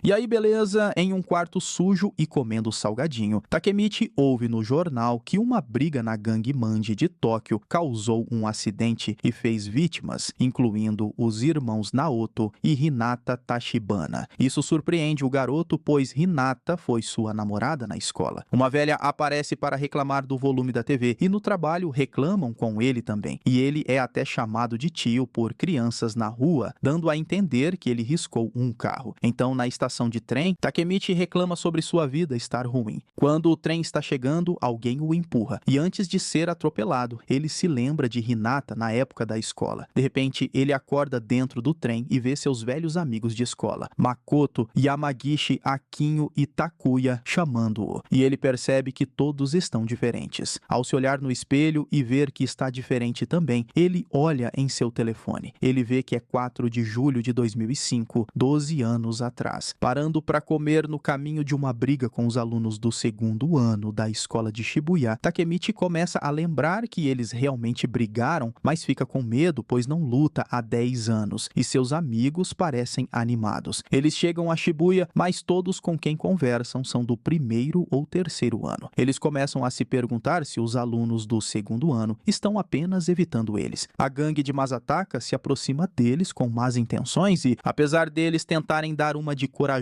E aí, beleza? Em um quarto sujo e comendo salgadinho, Takemichi ouve no jornal que uma briga na gangue Manji de Tóquio causou um acidente e fez vítimas, incluindo os irmãos Naoto e Hinata Tachibana. Isso surpreende o garoto, pois Hinata foi sua namorada na escola. Uma velha aparece para reclamar do volume da TV e no trabalho reclamam com ele também. E ele é até chamado de tio por crianças na rua, dando a entender que ele riscou um carro. Então, na estação de trem, Takemichi reclama sobre sua vida estar ruim. Quando o trem está chegando, alguém o empurra. E antes de ser atropelado, ele se lembra de Hinata na época da escola. De repente, ele acorda dentro do trem e vê seus velhos amigos de escola, Makoto, Yamagishi, Akinho e Takuya, chamando-o. E ele percebe que todos estão diferentes. Ao se olhar no espelho e ver que está diferente também, ele olha em seu telefone. Ele vê que é 4 de julho de 2005, 12 anos atrás. Parando para comer no caminho de uma briga com os alunos do segundo ano da escola de Shibuya, Takemichi começa a lembrar que eles realmente brigaram, mas fica com medo, pois não luta há 10 anos, e seus amigos parecem animados. Eles chegam a Shibuya, mas todos com quem conversam são do primeiro ou terceiro ano. Eles começam a se perguntar se os alunos do segundo ano estão apenas evitando eles. A gangue de Masataka se aproxima deles com más intenções e, apesar deles tentarem dar uma de corajosos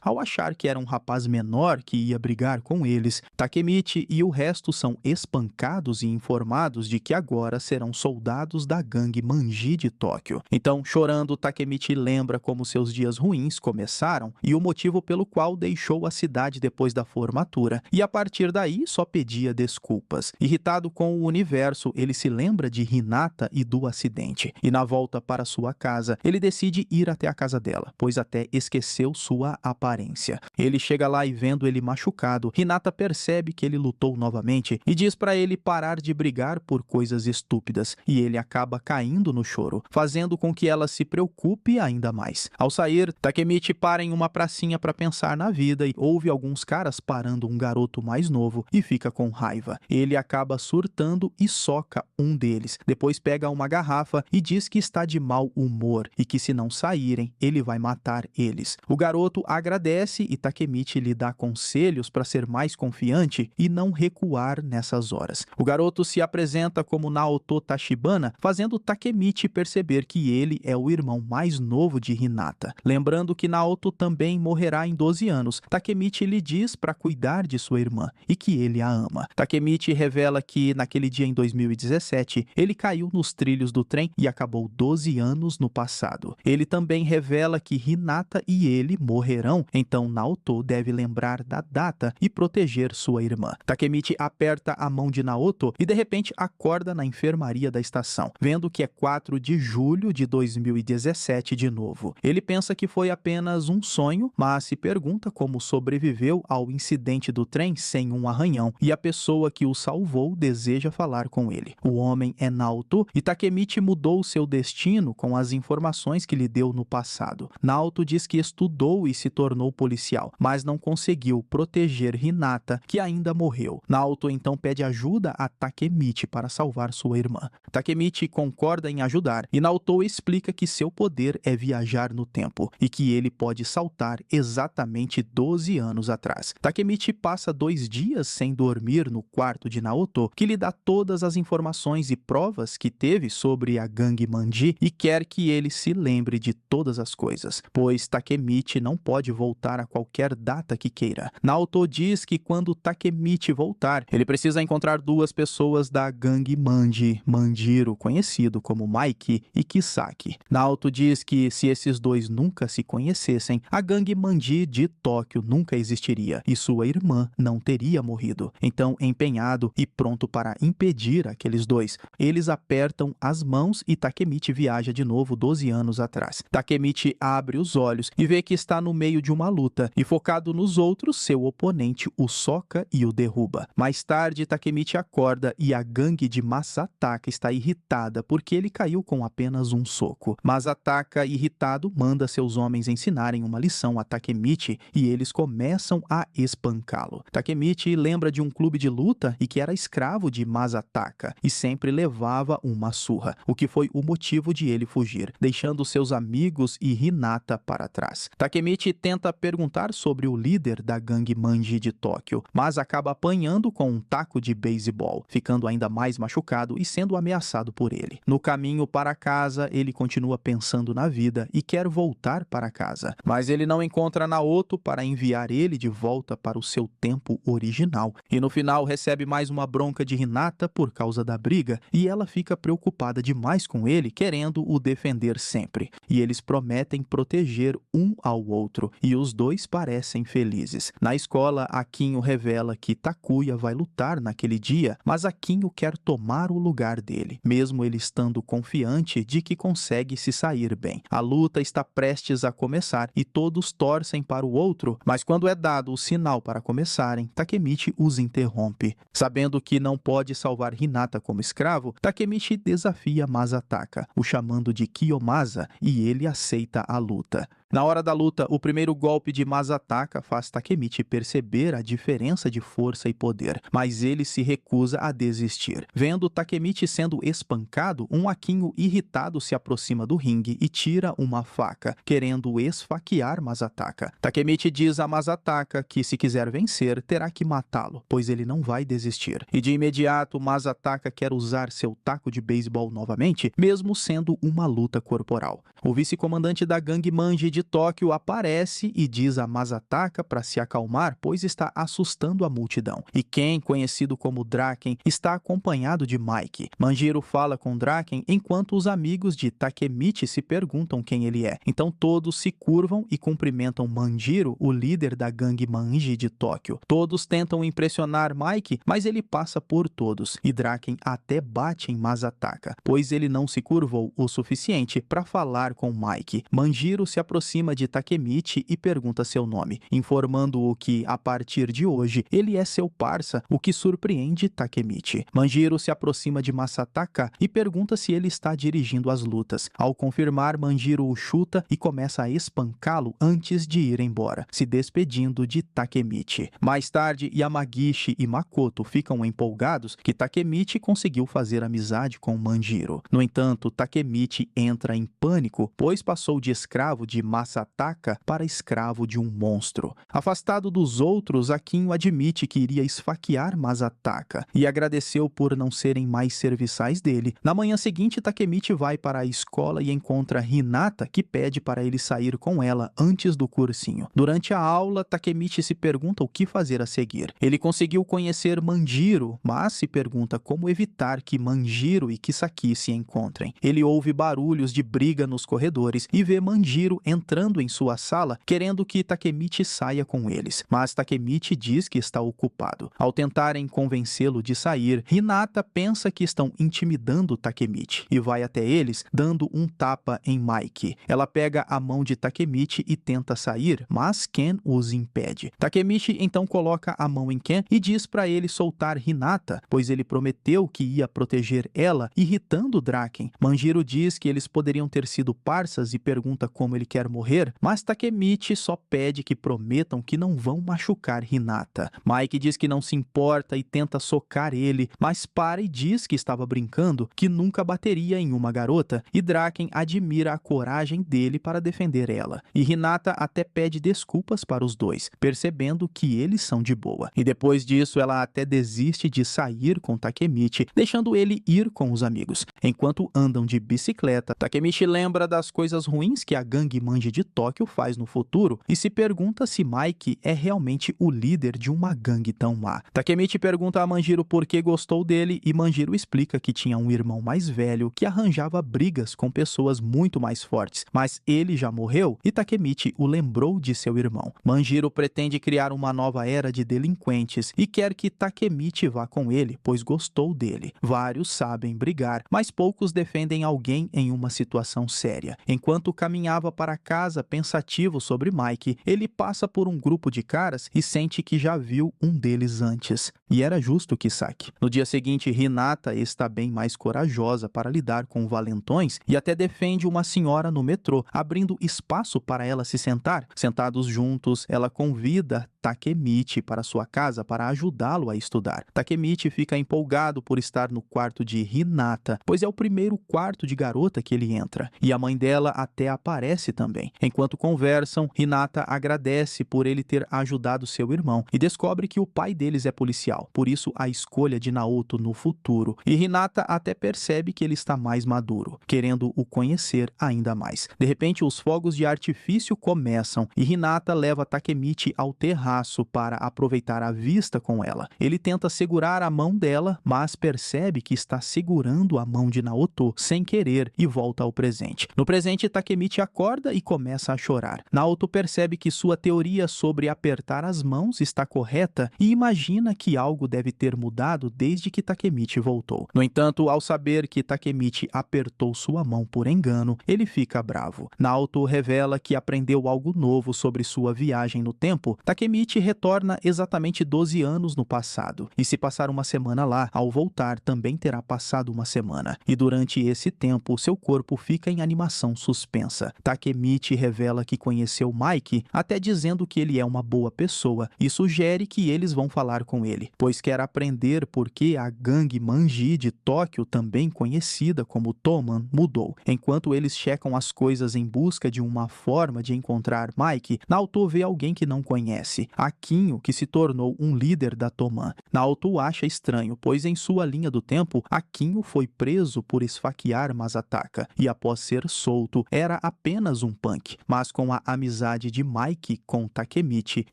ao achar que era um rapaz menor que ia brigar com eles, Takemichi e o resto são espancados e informados de que agora serão soldados da gangue Manji de Tóquio. Então, chorando, Takemichi lembra como seus dias ruins começaram e o motivo pelo qual deixou a cidade depois da formatura, e a partir daí só pedia desculpas. Irritado com o universo, ele se lembra de Hinata e do acidente, e na volta para sua casa, ele decide ir até a casa dela, pois até esqueceu sua aparência. Ele chega lá e vendo ele machucado, Hinata percebe que ele lutou novamente e diz para ele parar de brigar por coisas estúpidas, e ele acaba caindo no choro, fazendo com que ela se preocupe ainda mais. Ao sair, Takemichi para em uma pracinha para pensar na vida e ouve alguns caras parando um garoto mais novo e fica com raiva. Ele acaba surtando e soca um deles. Depois pega uma garrafa e diz que está de mau humor e que se não saírem, ele vai matar eles. O garoto agradece e Takemichi lhe dá conselhos para ser mais confiante e não recuar nessas horas. O garoto se apresenta como Naoto Tachibana, fazendo Takemichi perceber que ele é o irmão mais novo de Hinata. Lembrando que Naoto também morrerá em 12 anos, Takemichi lhe diz para cuidar de sua irmã e que ele a ama. Takemichi revela que naquele dia em 2017, ele caiu nos trilhos do trem e acabou 12 anos no passado. Ele também revela que Hinata e ele morrerão, então Naoto deve lembrar da data e proteger sua irmã. Takemichi aperta a mão de Naoto e de repente acorda na enfermaria da estação, vendo que é 4 de julho de 2017 de novo. Ele pensa que foi apenas um sonho, mas se pergunta como sobreviveu ao incidente do trem sem um arranhão, e a pessoa que o salvou deseja falar com ele. O homem é Naoto e Takemichi mudou seu destino com as informações que lhe deu no passado. Naoto diz que estudou e se tornou policial, mas não conseguiu proteger Hinata, que ainda morreu. Naoto então pede ajuda a Takemichi para salvar sua irmã. Takemichi concorda em ajudar e Naoto explica que seu poder é viajar no tempo e que ele pode saltar exatamente 12 anos atrás. Takemichi passa 2 dias sem dormir no quarto de Naoto, que lhe dá todas as informações e provas que teve sobre a gangue Manji e quer que ele se lembre de todas as coisas, pois Takemichi não pode voltar a qualquer data que queira. Naoto diz que quando Takemichi voltar, ele precisa encontrar 2 pessoas da gangue Manji, Manjiro, conhecido como Mike e Kisaki. Naoto diz que se esses 2 nunca se conhecessem, a gangue Manji de Tóquio nunca existiria e sua irmã não teria morrido. Então, empenhado e pronto para impedir aqueles 2, eles apertam as mãos e Takemichi viaja de novo 12 anos atrás. Takemichi abre os olhos e vê que está no meio de uma luta e, focado nos outros, seu oponente o soca e o derruba. Mais tarde, Takemichi acorda e a gangue de Masataka está irritada porque ele caiu com apenas um soco. Masataka, irritado, manda seus homens ensinarem uma lição a Takemichi e eles começam a espancá-lo. Takemichi lembra de um clube de luta e que era escravo de Masataka e sempre levava uma surra, o que foi o motivo de ele fugir, deixando seus amigos e Hinata para trás. Takemichi Takemichi tenta perguntar sobre o líder da gangue Manji de Tóquio, mas acaba apanhando com um taco de beisebol, ficando ainda mais machucado e sendo ameaçado por ele. No caminho para casa, ele continua pensando na vida e quer voltar para casa, mas ele não encontra Naoto para enviar ele de volta para o seu tempo original. E no final recebe mais uma bronca de Hinata por causa da briga, e ela fica preocupada demais com ele, querendo o defender sempre. E eles prometem proteger um ao outro, e os dois parecem felizes. Na escola, Akinho revela que Takuya vai lutar naquele dia, mas Akinho quer tomar o lugar dele, mesmo ele estando confiante de que consegue se sair bem. A luta está prestes a começar e todos torcem para o outro, mas quando é dado o sinal para começarem, Takemichi os interrompe. Sabendo que não pode salvar Hinata como escravo, Takemichi desafia Masataka, o chamando de Kiyomasa, e ele aceita a luta. Na hora da luta, o primeiro golpe de Masataka faz Takemichi perceber a diferença de força e poder, mas ele se recusa a desistir. Vendo Takemichi sendo espancado, um Akinho irritado se aproxima do ringue e tira uma faca, querendo esfaquear Masataka. Takemichi diz a Masataka que se quiser vencer, terá que matá-lo, pois ele não vai desistir. E de imediato, Masataka quer usar seu taco de beisebol novamente, mesmo sendo uma luta corporal. O vice-comandante da gangue Manji de Tóquio aparece e diz a Masataka para se acalmar, pois está assustando a multidão. E Ken, conhecido como Draken, está acompanhado de Mike. Manjiro fala com Draken enquanto os amigos de Takemichi se perguntam quem ele é. Então todos se curvam e cumprimentam Manjiro, o líder da gangue Manji de Tóquio. Todos tentam impressionar Mike, mas ele passa por todos, e Draken até bate em Masataka, pois ele não se curvou o suficiente para falar com Mike. Manjiro se aproxima de Takemichi e pergunta seu nome, informando-o que, a partir de hoje, ele é seu parça, o que surpreende Takemichi. Manjiro se aproxima de Masataka e pergunta se ele está dirigindo as lutas. Ao confirmar, Manjiro o chuta e começa a espancá-lo antes de ir embora, se despedindo de Takemichi. Mais tarde, Yamagishi e Makoto ficam empolgados que Takemichi conseguiu fazer amizade com Manjiro. No entanto, Takemichi entra em pânico, pois passou de escravo de Masataka para escravo de um monstro. Afastado dos outros, Akinho admite que iria esfaquear Masataka e agradeceu por não serem mais serviçais dele. Na manhã seguinte, Takemichi vai para a escola e encontra Hinata, que pede para ele sair com ela antes do cursinho. Durante a aula, Takemichi se pergunta o que fazer a seguir. Ele conseguiu conhecer Manjiro, mas se pergunta como evitar que Manjiro e Kisaki se encontrem. Ele ouve barulhos de briga nos corredores e vê Manjiro entrando em sua sala, querendo que Takemichi saia com eles, mas Takemichi diz que está ocupado. Ao tentarem convencê-lo de sair, Hinata pensa que estão intimidando Takemichi e vai até eles, dando um tapa em Mike. Ela pega a mão de Takemichi e tenta sair, mas Ken os impede. Takemichi então coloca a mão em Ken e diz para ele soltar Hinata, pois ele prometeu que ia proteger ela, irritando Draken. Manjiro diz que eles poderiam ter sido parças e pergunta como ele quer morrer, mas Takemichi só pede que prometam que não vão machucar Hinata. Mike diz que não se importa e tenta socar ele, mas para e diz que estava brincando, que nunca bateria em uma garota, e Draken admira a coragem dele para defender ela. E Hinata até pede desculpas para os dois, percebendo que eles são de boa. E depois disso, ela até desiste de sair com Takemichi, deixando ele ir com os amigos. Enquanto andam de bicicleta, Takemichi lembra das coisas ruins que a gangue Manji de Tóquio faz no futuro e se pergunta se Mike é realmente o líder de uma gangue tão má. Takemichi pergunta a Manjiro por que gostou dele e Manjiro explica que tinha um irmão mais velho que arranjava brigas com pessoas muito mais fortes, mas ele já morreu e Takemichi o lembrou de seu irmão. Manjiro pretende criar uma nova era de delinquentes e quer que Takemichi vá com ele, pois gostou dele. Vários sabem brigar, mas poucos defendem alguém em uma situação séria. Enquanto caminhava para casa pensativo sobre Mike, ele passa por um grupo de caras e sente que já viu um deles antes. E era justo Kisaki. No dia seguinte, Hinata está bem mais corajosa para lidar com valentões e até defende uma senhora no metrô, abrindo espaço para ela se sentar. Sentados juntos, ela convida Takemichi para sua casa para ajudá-lo a estudar. Takemichi fica empolgado por estar no quarto de Hinata, pois é o primeiro quarto de garota que ele entra. E a mãe dela até aparece também. também. Enquanto conversam, Hinata agradece por ele ter ajudado seu irmão e descobre que o pai deles é policial, por isso a escolha de Naoto no futuro. E Hinata até percebe que ele está mais maduro, querendo o conhecer ainda mais. De repente, os fogos de artifício começam e Hinata leva Takemichi ao terraço para aproveitar a vista com ela. Ele tenta segurar a mão dela, mas percebe que está segurando a mão de Naoto sem querer e volta ao presente. No presente, Takemichi acorda e começa a chorar. Naoto percebe que sua teoria sobre apertar as mãos está correta e imagina que algo deve ter mudado desde que Takemichi voltou. No entanto, ao saber que Takemichi apertou sua mão por engano, ele fica bravo. Naoto revela que aprendeu algo novo sobre sua viagem no tempo. Takemichi retorna exatamente 12 anos no passado, e se passar uma semana lá, ao voltar também terá passado uma semana. E durante esse tempo, seu corpo fica em animação suspensa. Takemichi revela que conheceu Mike, até dizendo que ele é uma boa pessoa, e sugere que eles vão falar com ele, pois quer aprender por que a gangue Manji de Tóquio, também conhecida como Toman, mudou. Enquanto eles checam as coisas em busca de uma forma de encontrar Mike, Naoto vê alguém que não conhece, Akinho, que se tornou um líder da Toman. Naoto acha estranho, pois em sua linha do tempo, Akinho foi preso por esfaquear Masataka, e após ser solto, era apenas um punk. Mas com a amizade de Mike com Takemichi,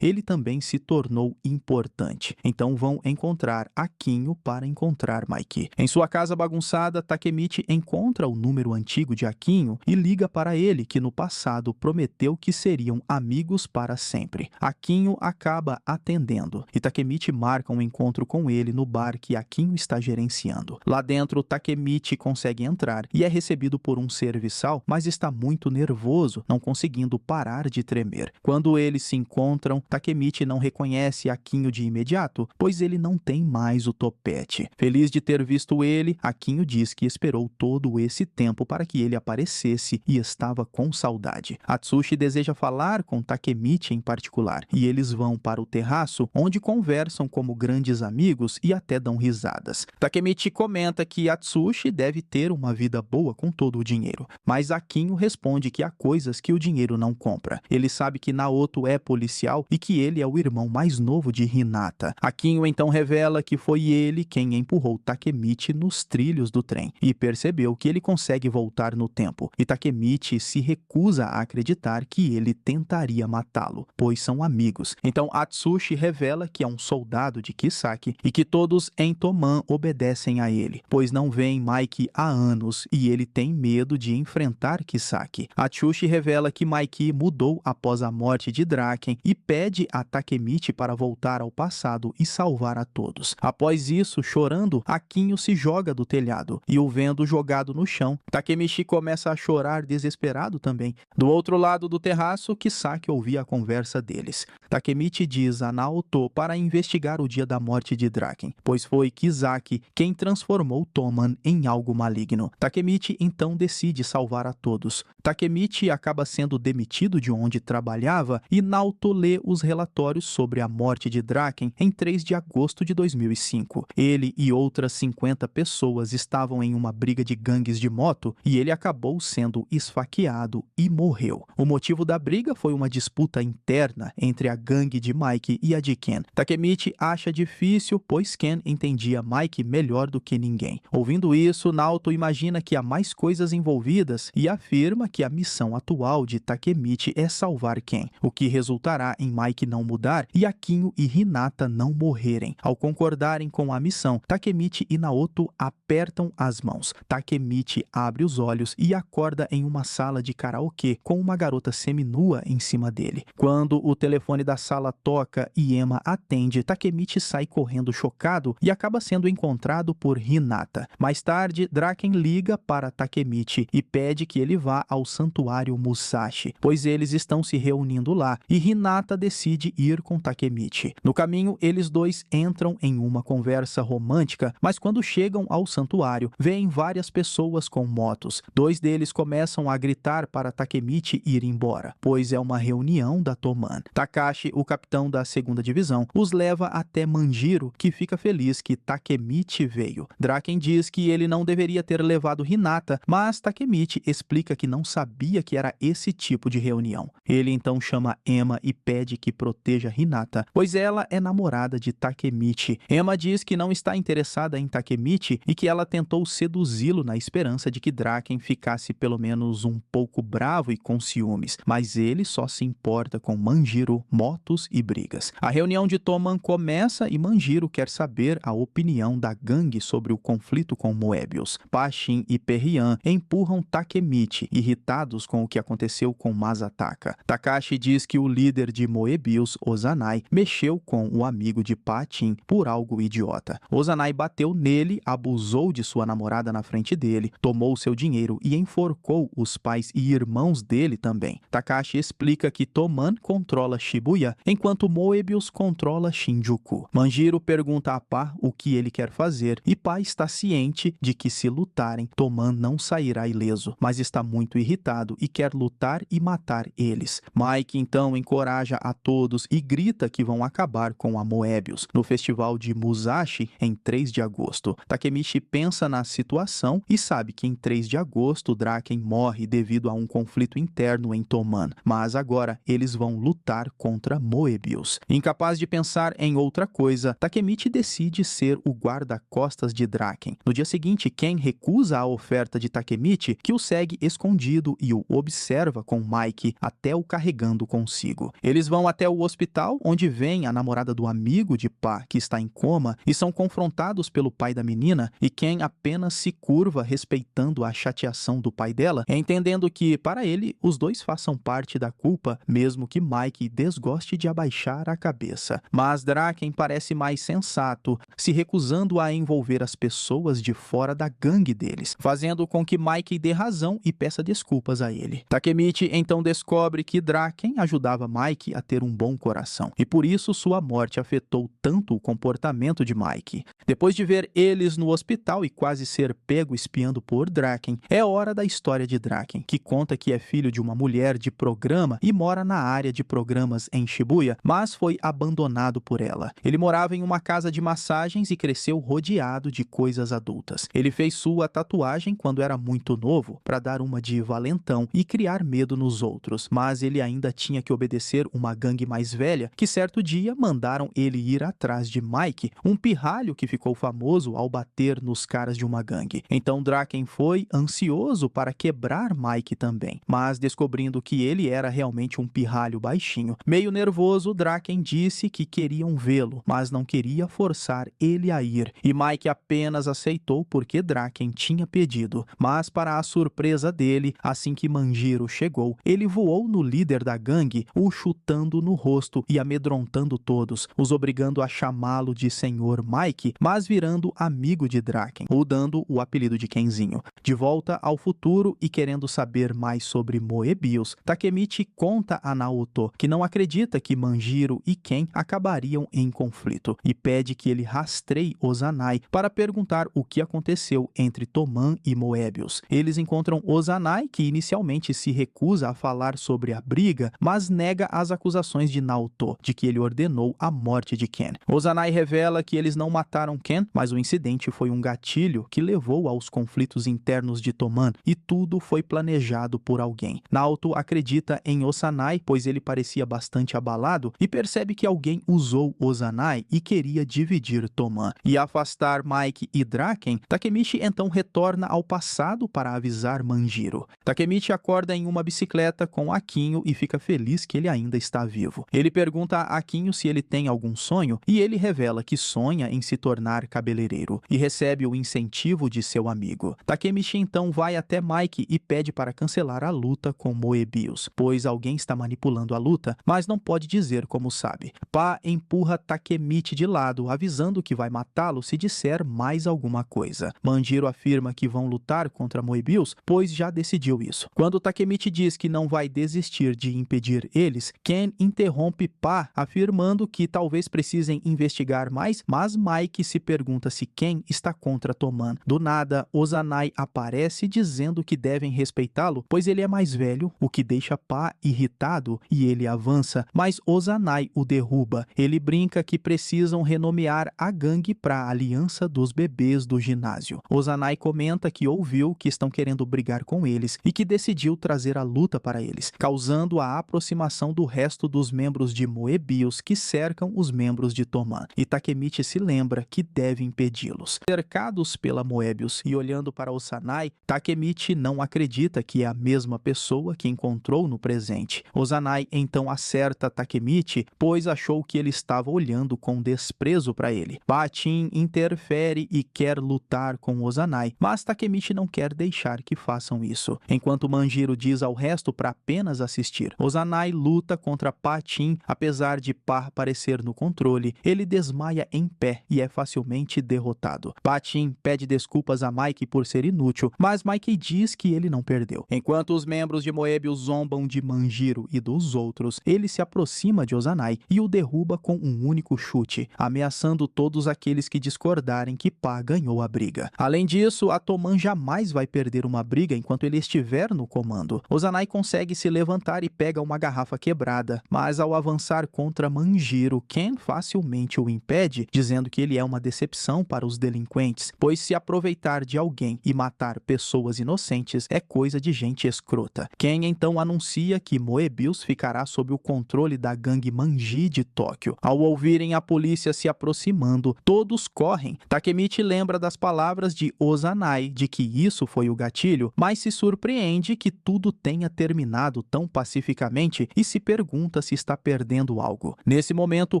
ele também se tornou importante. Então vão encontrar Akinho para encontrar Mike. Em sua casa bagunçada, Takemichi encontra o número antigo de Akinho e liga para ele, que no passado prometeu que seriam amigos para sempre. Akinho acaba atendendo e Takemichi marca um encontro com ele no bar que Akinho está gerenciando. Lá dentro, Takemichi consegue entrar e é recebido por um serviçal, mas está muito nervoso, não conseguindo parar de tremer. Quando eles se encontram, Takemichi não reconhece Akinho de imediato, pois ele não tem mais o topete. Feliz de ter visto ele, Akinho diz que esperou todo esse tempo para que ele aparecesse e estava com saudade. Atsushi deseja falar com Takemichi em particular, e eles vão para o terraço, onde conversam como grandes amigos e até dão risadas. Takemichi comenta que Atsushi deve ter uma vida boa com todo o dinheiro, mas Akinho responde que há coisas que o dinheiro não compra. Ele sabe que Naoto é policial e que ele é o irmão mais novo de Hinata. Akinho então revela que foi ele quem empurrou Takemichi nos trilhos do trem e percebeu que ele consegue voltar no tempo, e Takemichi se recusa a acreditar que ele tentaria matá-lo, pois são amigos. Então Atsushi revela que é um soldado de Kisaki e que todos em Toman obedecem a ele, pois não veem Mike há anos e ele tem medo de enfrentar Kisaki. Atsushi revela que Mike mudou após a morte de Draken e pede a Takemichi para voltar ao passado e salvar a todos. Após isso, chorando, Akinho se joga do telhado e, o vendo jogado no chão, Takemichi começa a chorar desesperado também. Do outro lado do terraço, Kisaki ouvia a conversa deles. Takemichi diz a Naoto para investigar o dia da morte de Draken, pois foi Kisaki quem transformou Toman em algo maligno. Takemichi então decide salvar a todos. Takemichi acaba sendo demitido de onde trabalhava e Naoto lê os relatórios sobre a morte de Draken em 3 de agosto de 2005. Ele e outras 50 pessoas estavam em uma briga de gangues de moto e ele acabou sendo esfaqueado e morreu. O motivo da briga foi uma disputa interna entre a gangue de Mike e a de Ken. Takemichi acha difícil, pois Ken entendia Mike melhor do que ninguém. Ouvindo isso, Naoto imagina que há mais coisas envolvidas e afirma que a missão atual de Takemichi é salvar Ken, o que resultará em Mike não mudar e Akinho e Hinata não morrerem. Ao concordarem com a missão, Takemichi e Naoto apertam as mãos. Takemichi abre os olhos e acorda em uma sala de karaokê com uma garota seminua em cima dele. Quando o telefone da sala toca e Emma atende, Takemichi sai correndo chocado e acaba sendo encontrado por Hinata. Mais tarde, Draken liga para Takemichi e pede que ele vá ao santuário Musashi, pois eles estão se reunindo lá, e Hinata decide ir com Takemichi. No caminho, eles dois entram em uma conversa romântica, mas quando chegam ao santuário, veem várias pessoas com motos. 2 deles começam a gritar para Takemichi ir embora, pois é uma reunião da Toman. Takashi, o capitão da 2ª divisão, os leva até Manjiro, que fica feliz que Takemichi veio. Draken diz que ele não deveria ter levado Hinata, mas Takemichi explica que não sabia que era para esse tipo de reunião. Ele então chama Emma e pede que proteja Hinata, pois ela é namorada de Takemichi. Emma diz que não está interessada em Takemichi e que ela tentou seduzi-lo na esperança de que Draken ficasse pelo menos um pouco bravo e com ciúmes, mas ele só se importa com Manjiro, motos e brigas. A reunião de Toman começa e Manjiro quer saber a opinião da gangue sobre o conflito com Moebius. Pashin e Perian empurram Takemichi, irritados com o que aconteceu com Masataka. Takashi diz que o líder de Moebius, Ozanai, mexeu com o amigo de Patin por algo idiota. Ozanai bateu nele, abusou de sua namorada na frente dele, tomou seu dinheiro e enforcou os pais e irmãos dele também. Takashi explica que Toman controla Shibuya, enquanto Moebius controla Shinjuku. Manjiro pergunta a Pá o que ele quer fazer e Pá está ciente de que se lutarem, Toman não sairá ileso, mas está muito irritado e quer lutar e matar eles. Mike então encoraja a todos e grita que vão acabar com a Moebius no festival de Musashi em 3 de agosto. Takemichi pensa na situação e sabe que em 3 de agosto Draken morre devido a um conflito interno em Toman, mas agora eles vão lutar contra Moebius. Incapaz de pensar em outra coisa, Takemichi decide ser o guarda-costas de Draken. No dia seguinte, Ken recusa a oferta de Takemichi, que o segue escondido e o observa com Mike até o carregando consigo. Eles vão até o hospital, onde vem a namorada do amigo de Pá, que está em coma, e são confrontados pelo pai da menina, e Ken apenas se curva respeitando a chateação do pai dela, entendendo que, para ele, os dois façam parte da culpa, mesmo que Mike desgoste de abaixar a cabeça. Mas Draken parece mais sensato, se recusando a envolver as pessoas de fora da gangue deles, fazendo com que Mike dê razão e peça desculpas a ele. Takemichi então descobre que Draken ajudava Mike a ter um bom coração, e por isso sua morte afetou tanto o comportamento de Mike. Depois de ver eles no hospital e quase ser pego espiando por Draken, é hora da história de Draken, que conta que é filho de uma mulher de programa e mora na área de programas em Shibuya, mas foi abandonado por ela. Ele morava em uma casa de massagens e cresceu rodeado de coisas adultas. Ele fez sua tatuagem quando era muito novo, para dar uma de valentão e criar medo nos outros, mas ele ainda tinha que obedecer uma gangue mais velha, que certo dia mandaram ele ir atrás de Mike, um pirralho que ficou famoso ao bater nos caras de uma gangue. Então Draken foi ansioso para quebrar Mike também, mas descobrindo que ele era realmente um pirralho baixinho. Meio nervoso, Draken disse que queriam vê-lo, mas não queria forçar ele a ir, e Mike apenas aceitou porque Draken tinha pedido. Mas para a surpresa dele, assim que Manjiro chegou, ele voou no líder da gangue, o chutando no rosto e amedrontando todos, os obrigando a chamá-lo de Senhor Mike, mas virando amigo de Draken, ou dando o apelido de Kenzinho. De volta ao futuro e querendo saber mais sobre Moebius, Takemichi conta a Naoto que não acredita que Manjiro e Ken acabariam em conflito e pede que ele rastreie Ozanai para perguntar o que aconteceu entre Toman e Moebius. Eles encontram Ozanai, que inicialmente se recusa a falar sobre a briga, mas nega as acusações de Naoto de que ele ordenou a morte de Ken. Ozanai revela que eles não mataram Ken, mas o incidente foi um gatilho que levou aos conflitos internos de Toman e tudo foi planejado por alguém. Naoto acredita em Ozanai, pois ele parecia bastante abalado e percebe que alguém usou Ozanai e queria dividir Toman e afastar Mike e Draken. Takemichi então retorna ao passado para avisar Manjiro. Takemichi acorda em uma bicicleta com Akinho e fica feliz que ele ainda está vivo. Ele pergunta a Akinho se ele tem algum sonho e ele revela que sonha em se tornar cabeleireiro e recebe o incentivo de seu amigo. Takemichi então vai até Mike e pede para cancelar a luta com Moebius, pois alguém está manipulando a luta, mas não pode dizer como sabe. Pá empurra Takemichi de lado, avisando que vai matá-lo se disser mais alguma coisa. Manjiro afirma que vão lutar contra Moebius, pois já decidiu isso. Quando Takemichi diz que não vai desistir de impedir eles, Ken interrompe Pá, afirmando que talvez precisem investigar mais, mas Mike se pergunta se Ken está contra Toman. Do nada, Ozanai aparece dizendo que devem respeitá-lo, pois ele é mais velho, o que deixa Pá irritado e ele avança, mas Ozanai o derruba. Ele brinca que precisam renomear a gangue para a Aliança dos Bebês do Ginásio. Ozanai comenta que ouviu que estão querendo brigar com eles e que decidiu trazer a luta para eles, causando a aproximação do resto dos membros de Moebius que cercam os membros de Toman. E Takemichi se lembra que deve impedi-los. Cercados pela Moebius e olhando para Ozanai, Takemichi não acredita que é a mesma pessoa que encontrou no presente. Ozanai então acerta Takemichi, pois achou que ele estava olhando com desprezo para ele. Patin interfere e quer lutar com Ozanai, mas Takemichi não quer deixar que façam isso. Enquanto Manjiro diz ao resto para apenas assistir. Ozanai luta contra Patin, apesar de Par aparecer no controle, ele desmaia em pé e é facilmente derrotado. Patin pede desculpas a Mike por ser inútil, mas Mike diz que ele não perdeu. Enquanto os membros de Moebius zombam de Manjiro e dos outros, ele se aproxima de Ozanai e o derruba com um único chute, ameaçando todos aqueles que discordarem que Par ganhou a briga. Além disso, a Toman jamais vai perder uma briga enquanto ele estiver no comando. Ozanai consegue se levantar e pega uma garrafa quebrada, mas ao avançar contra Manjiro, Ken facilmente o impede, dizendo que ele é uma decepção para os delinquentes, pois se aproveitar de alguém e matar pessoas inocentes é coisa de gente escrota. Ken então anuncia que Moebius ficará sob o controle da gangue Manji de Tóquio. Ao ouvirem a polícia se aproximando, todos correm. Takemichi lembra das palavras de Ozanai de que isso foi o gatilho, mas se surpreende que tudo tenha terminado tão pacificamente e se pergunta se está perdendo algo. Nesse momento,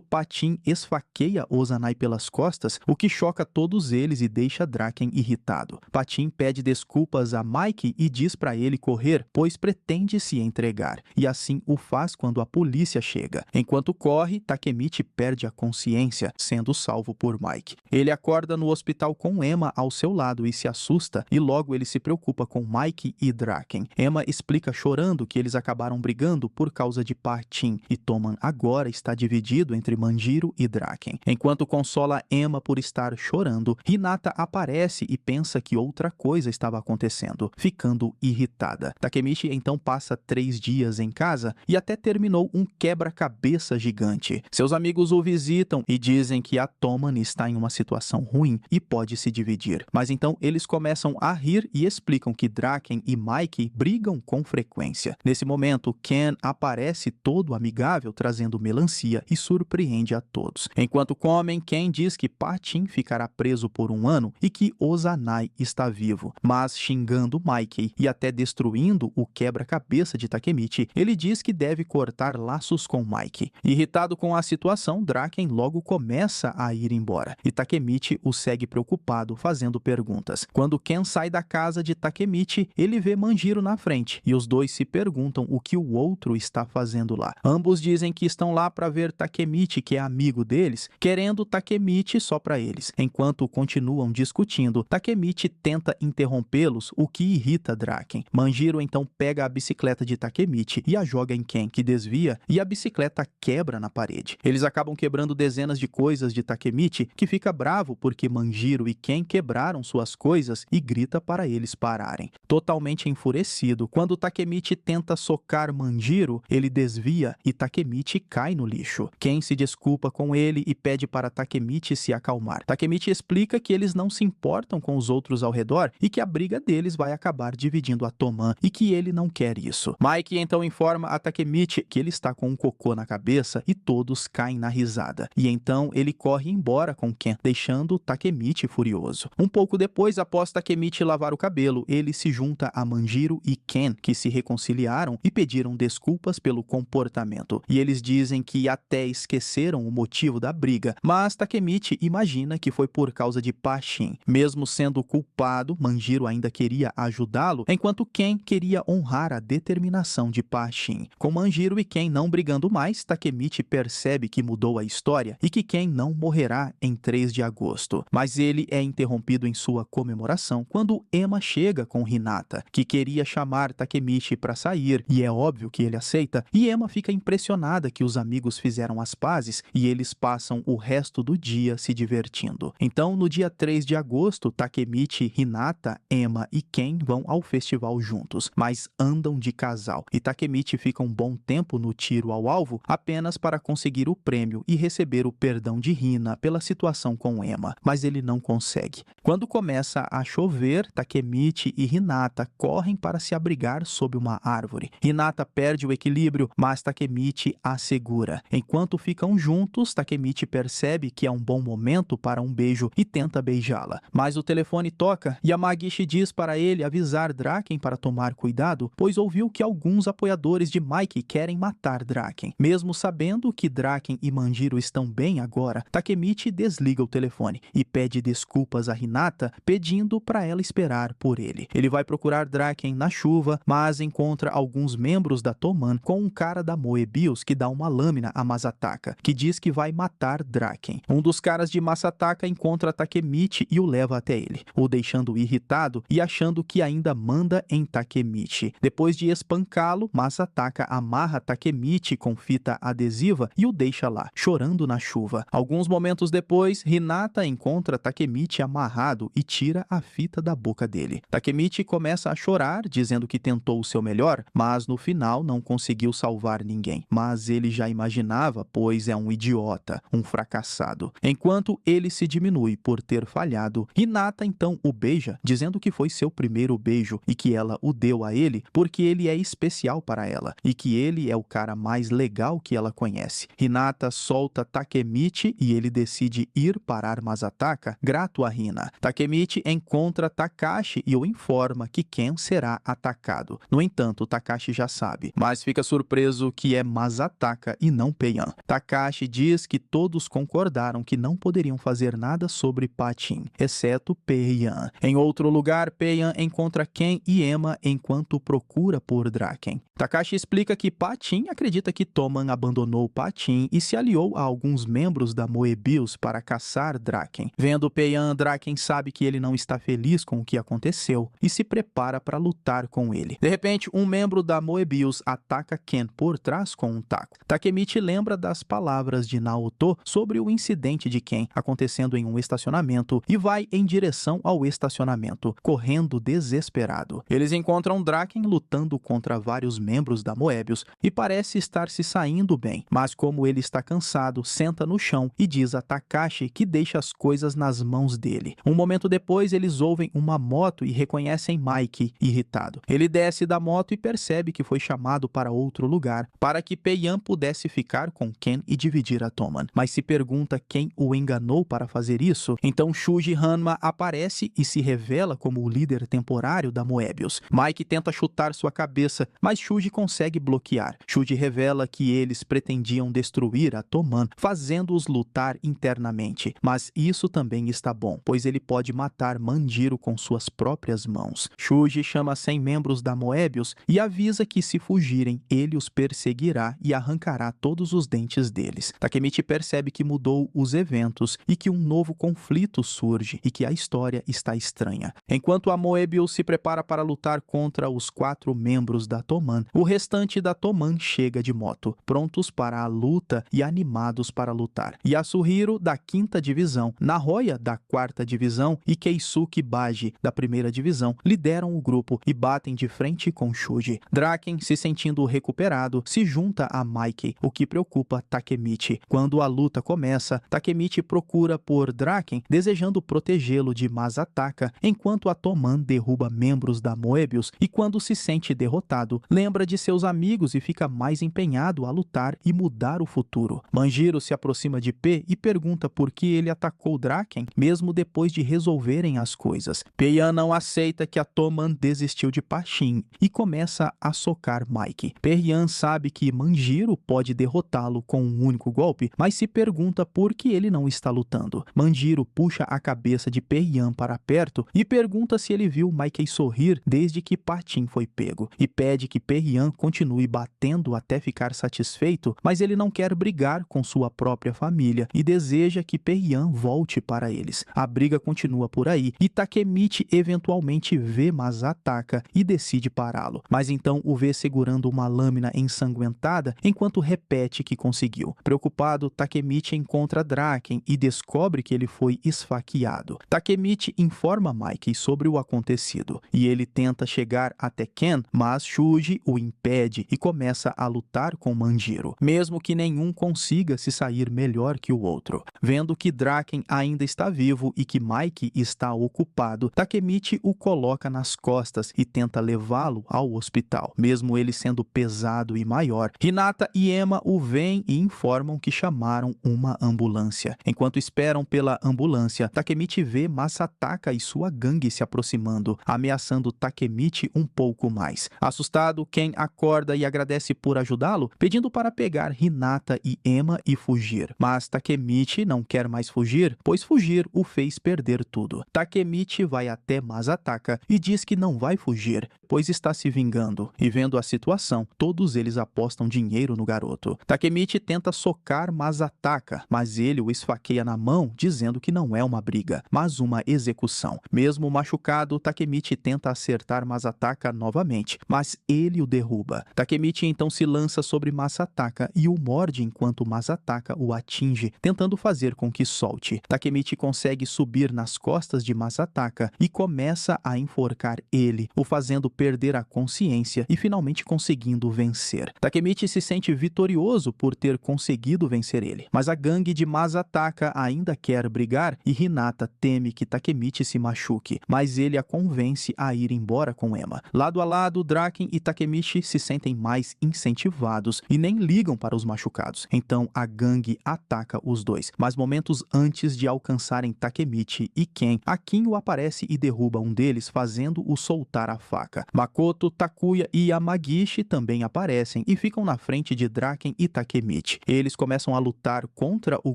Patin esfaqueia Ozanai pelas costas, o que choca todos eles e deixa Draken irritado. Patin pede desculpas a Mike e diz para ele correr, pois pretende se entregar, e assim o faz quando a polícia chega. Enquanto corre, Takemichi perde a consciência, sendo salvo por Mike. Ele acorda no hospital com Emma ao seu lado e se assusta, e logo ele se preocupa com Mike e Draken. Emma explica chorando que eles acabaram brigando por causa de Patin, e Toman agora está dividido entre Manjiro e Draken. Enquanto consola Emma por estar chorando, Hinata aparece e pensa que outra coisa estava acontecendo, ficando irritada. Takemichi então passa 3 dias em casa e até terminou um quebra-cabeça gigante. Seus amigos o visitam e dizem que a Toman está em uma situação ruim e pode se dividir. Mas então eles começam a rir e explicam que Draken e Mike brigam com frequência. Nesse momento, Ken aparece todo amigável trazendo melancia e surpreende a todos. Enquanto comem, Ken diz que Patin ficará preso por 1 ano e que Ozanai está vivo. Mas xingando Mike e até destruindo o quebra-cabeça de Takemichi, ele diz que deve cortar laços com Mike. Irritado com a situação, Draken logo começa a ir embora e Takemichi o segue preocupado, fazendo perguntas. Quando Ken sai da casa de Takemichi, ele vê Manjiro na frente e os dois se perguntam o que o outro está fazendo lá. Ambos dizem que estão lá para ver Takemichi, que é amigo deles, querendo Takemichi só para eles. Enquanto continuam discutindo, Takemichi tenta interrompê-los, o que irrita Draken. Manjiro então pega a bicicleta de Takemichi e a joga em Ken, que desvia e a bicicleta quebra na parede. Eles acabam quebrando dezenas de coisas de Takemichi, que fica bravo porque Manjiro e Ken quebraram suas coisas e grita para eles pararem. Totalmente enfurecido, quando Takemichi tenta socar Manjiro, ele desvia e Takemichi cai no lixo. Ken se desculpa com ele e pede para Takemichi se acalmar. Takemichi explica que eles não se importam com os outros ao redor e que a briga deles vai acabar dividindo a Toman e que ele não quer isso. Mike então informa a Takemichi que ele está com um cocô na cabeça e todos caem na risada. E então ele corre embora com Ken, deixando Takemichi furioso. Um pouco depois, após Takemichi lavar o cabelo, ele se junta a Manjiro e Ken, que se reconciliaram e pediram desculpas pelo comportamento. E eles dizem que até esqueceram o motivo da briga, mas Takemichi imagina que foi por causa de Patin. Mesmo sendo culpado, Manjiro ainda queria ajudá-lo, enquanto Ken queria honrar a determinação de Patin. Com Manjiro e Ken não brigando mais, Takemichi percebe que mudou a história e que Ken não morrerá em 3 de agosto. Mas ele é interrompido em sua comemoração quando Emma chega com Hinata, que queria chamar Takemichi para sair, e é óbvio que ele aceita, e Emma fica impressionada que os amigos fizeram as pazes e eles passam o resto do dia se divertindo. Então, no dia 3 de agosto, Takemichi, Hinata, Emma e Ken vão ao festival juntos, mas andam de casal, e Takemichi fica um bom tempo no tiro ao alvo apenas para conseguir o prêmio e receber o perdão de Hina pela situação com Emma, mas ele não consegue. Quando começa a chover, Takemichi e Hinata correm para se abrigar brigar sob uma árvore. Hinata perde o equilíbrio, mas Takemichi a segura. Enquanto ficam juntos, Takemichi percebe que é um bom momento para um beijo e tenta beijá-la. Mas o telefone toca e Yamagishi diz para ele avisar Draken para tomar cuidado, pois ouviu que alguns apoiadores de Mike querem matar Draken. Mesmo sabendo que Draken e Manjiro estão bem agora, Takemichi desliga o telefone e pede desculpas a Hinata, pedindo para ela esperar por ele. Ele vai procurar Draken na chuva, mas encontra alguns membros da Toman com um cara da Moebius que dá uma lâmina a Masataka, que diz que vai matar Draken. Um dos caras de Masataka encontra Takemichi e o leva até ele, o deixando irritado e achando que ainda manda em Takemichi. Depois de espancá-lo, Masataka amarra Takemichi com fita adesiva e o deixa lá, chorando na chuva. Alguns momentos depois, Hinata encontra Takemichi amarrado e tira a fita da boca dele. Takemichi começa a chorar, dizendo que tentou o seu melhor, mas no final não conseguiu salvar ninguém. Mas ele já imaginava, pois é um idiota, um fracassado. Enquanto ele se diminui por ter falhado, Hinata então o beija, dizendo que foi seu primeiro beijo e que ela o deu a ele porque ele é especial para ela e que ele é o cara mais legal que ela conhece. Hinata solta Takemichi e ele decide ir parar Masataka, grato a Hina. Takemichi encontra Takashi e o informa que Ken será atacado. No entanto, Takashi já sabe, mas fica surpreso que é Masataka e não Peian. Takashi diz que todos concordaram que não poderiam fazer nada sobre Patin, exceto Peian. Em outro lugar, Peian encontra Ken e Ema enquanto procura por Draken. Takashi explica que Patin acredita que Toman abandonou Patin e se aliou a alguns membros da Moebius para caçar Draken. Vendo Peian, Draken sabe que ele não está feliz com o que aconteceu e se prepara para lutar com ele. De repente, um membro da Moebius ataca Ken por trás com um taco. Takemichi lembra das palavras de Naoto sobre o incidente de Ken acontecendo em um estacionamento e vai em direção ao estacionamento, correndo desesperado. Eles encontram Draken lutando contra vários membros da Moebius e parece estar se saindo bem, mas como ele está cansado, senta no chão e diz a Takashi que deixa as coisas nas mãos dele. Um momento depois, eles ouvem uma moto e reconhecem Mike, irritado. Ele desce da moto e percebe que foi chamado para outro lugar, para que Peian pudesse ficar com Ken e dividir a Toman. Mas se pergunta quem o enganou para fazer isso, então Shuji Hanma aparece e se revela como o líder temporário da Moebius. Mike tenta chutar sua cabeça, mas Shuji consegue bloquear. Shuji revela que eles pretendiam destruir a Toman, fazendo-os lutar internamente. Mas isso também está bom, pois ele pode matar Manjiro com suas próprias mãos. Shuji chama 100 membros da Moebius e avisa que se fugirem, ele os perseguirá e arrancará todos os dentes deles. Takemichi percebe que mudou os eventos e que um novo conflito surge e que a história está estranha. Enquanto a Moebius se prepara para lutar contra os 4 membros da Toman, o restante da Toman chega de moto, prontos para a luta e animados para lutar. Yasuhiro, da 5ª Divisão, Nahoya, da 4ª Divisão e Keisuke Baji, da 1ª Divisão, lideram o grupo e batem de frente com Shuji. Draken, se sentindo recuperado, se junta a Mike, o que preocupa Takemichi. Quando a luta começa, Takemichi procura por Draken, desejando protegê-lo de Masataka, enquanto a Toman derruba membros da Moebius e quando se sente derrotado, lembra de seus amigos e fica mais empenhado a lutar e mudar o futuro. Manjiro se aproxima de P e pergunta por que ele atacou Draken, mesmo depois de resolverem as coisas. Peian não aceita que a Toman desistiu de Patin e começa a socar Mike. Peian sabe que Manjiro pode derrotá-lo com um único golpe, mas se pergunta por que ele não está lutando. Manjiro puxa a cabeça de Peian para perto e pergunta se ele viu Mike sorrir desde que Patin foi pego, e pede que Peian continue batendo até ficar satisfeito, mas ele não quer brigar com sua própria família e deseja que Peian volte para eles. A briga continua por aí e Takemichi eventualmente vê Masataka e decide pará-lo, mas então o vê segurando uma lâmina ensanguentada enquanto repete que conseguiu. Preocupado, Takemichi encontra Draken e descobre que ele foi esfaqueado. Takemichi informa Mike sobre o acontecido e ele tenta chegar até Ken, mas Shuji o impede e começa a lutar com Manjiro, mesmo que nenhum consiga se sair melhor que o outro. Vendo que Draken ainda está vivo e que Mike está ocupado, Takemichi o coloca nas costas e tenta levá-lo ao hospital, mesmo ele sendo pesado e maior. Hinata e Emma o veem e informam que chamaram uma ambulância. Enquanto esperam pela ambulância, Takemichi vê Masataka e sua gangue se aproximando, ameaçando Takemichi um pouco mais. Assustado, Ken acorda e agradece por ajudá-lo, pedindo para pegar Hinata e Emma e fugir. Mas Takemichi não quer mais fugir, pois fugir o fez perder tudo. Takemichi vai até Masataka e diz que não vai fugir, pois está se vingando. E vendo a situação, todos eles apostam dinheiro no garoto. Takemichi tenta socar Masataka, mas ele o esfaqueia na mão, dizendo que não é uma briga, mas uma execução. Mesmo machucado, Takemichi tenta acertar Masataka novamente, mas ele o derruba. Takemichi então se lança sobre Masataka e o morde enquanto Masataka o atinge, tentando fazer com que solte. Takemichi consegue subir nas costas de Masataka e começa a enforcar ele, o fazendo perder a consciência e finalmente conseguindo vencer. Takemichi se sente vitorioso por ter conseguido vencer ele, mas a gangue de Masataka ainda quer brigar e Hinata teme que Takemichi se machuque, mas ele a convence a ir embora com Emma. Lado a lado, Draken e Takemichi se sentem mais incentivados e nem ligam para os machucados. Então a gangue ataca os dois, mas momentos antes de alcançarem Takemichi e Ken, Akinho aparece e derruba um deles, fazendo-o soltar a faca. Makoto, Takuya e Yamagishi também aparecem e ficam na frente de Draken e Takemichi. Eles começam a lutar contra o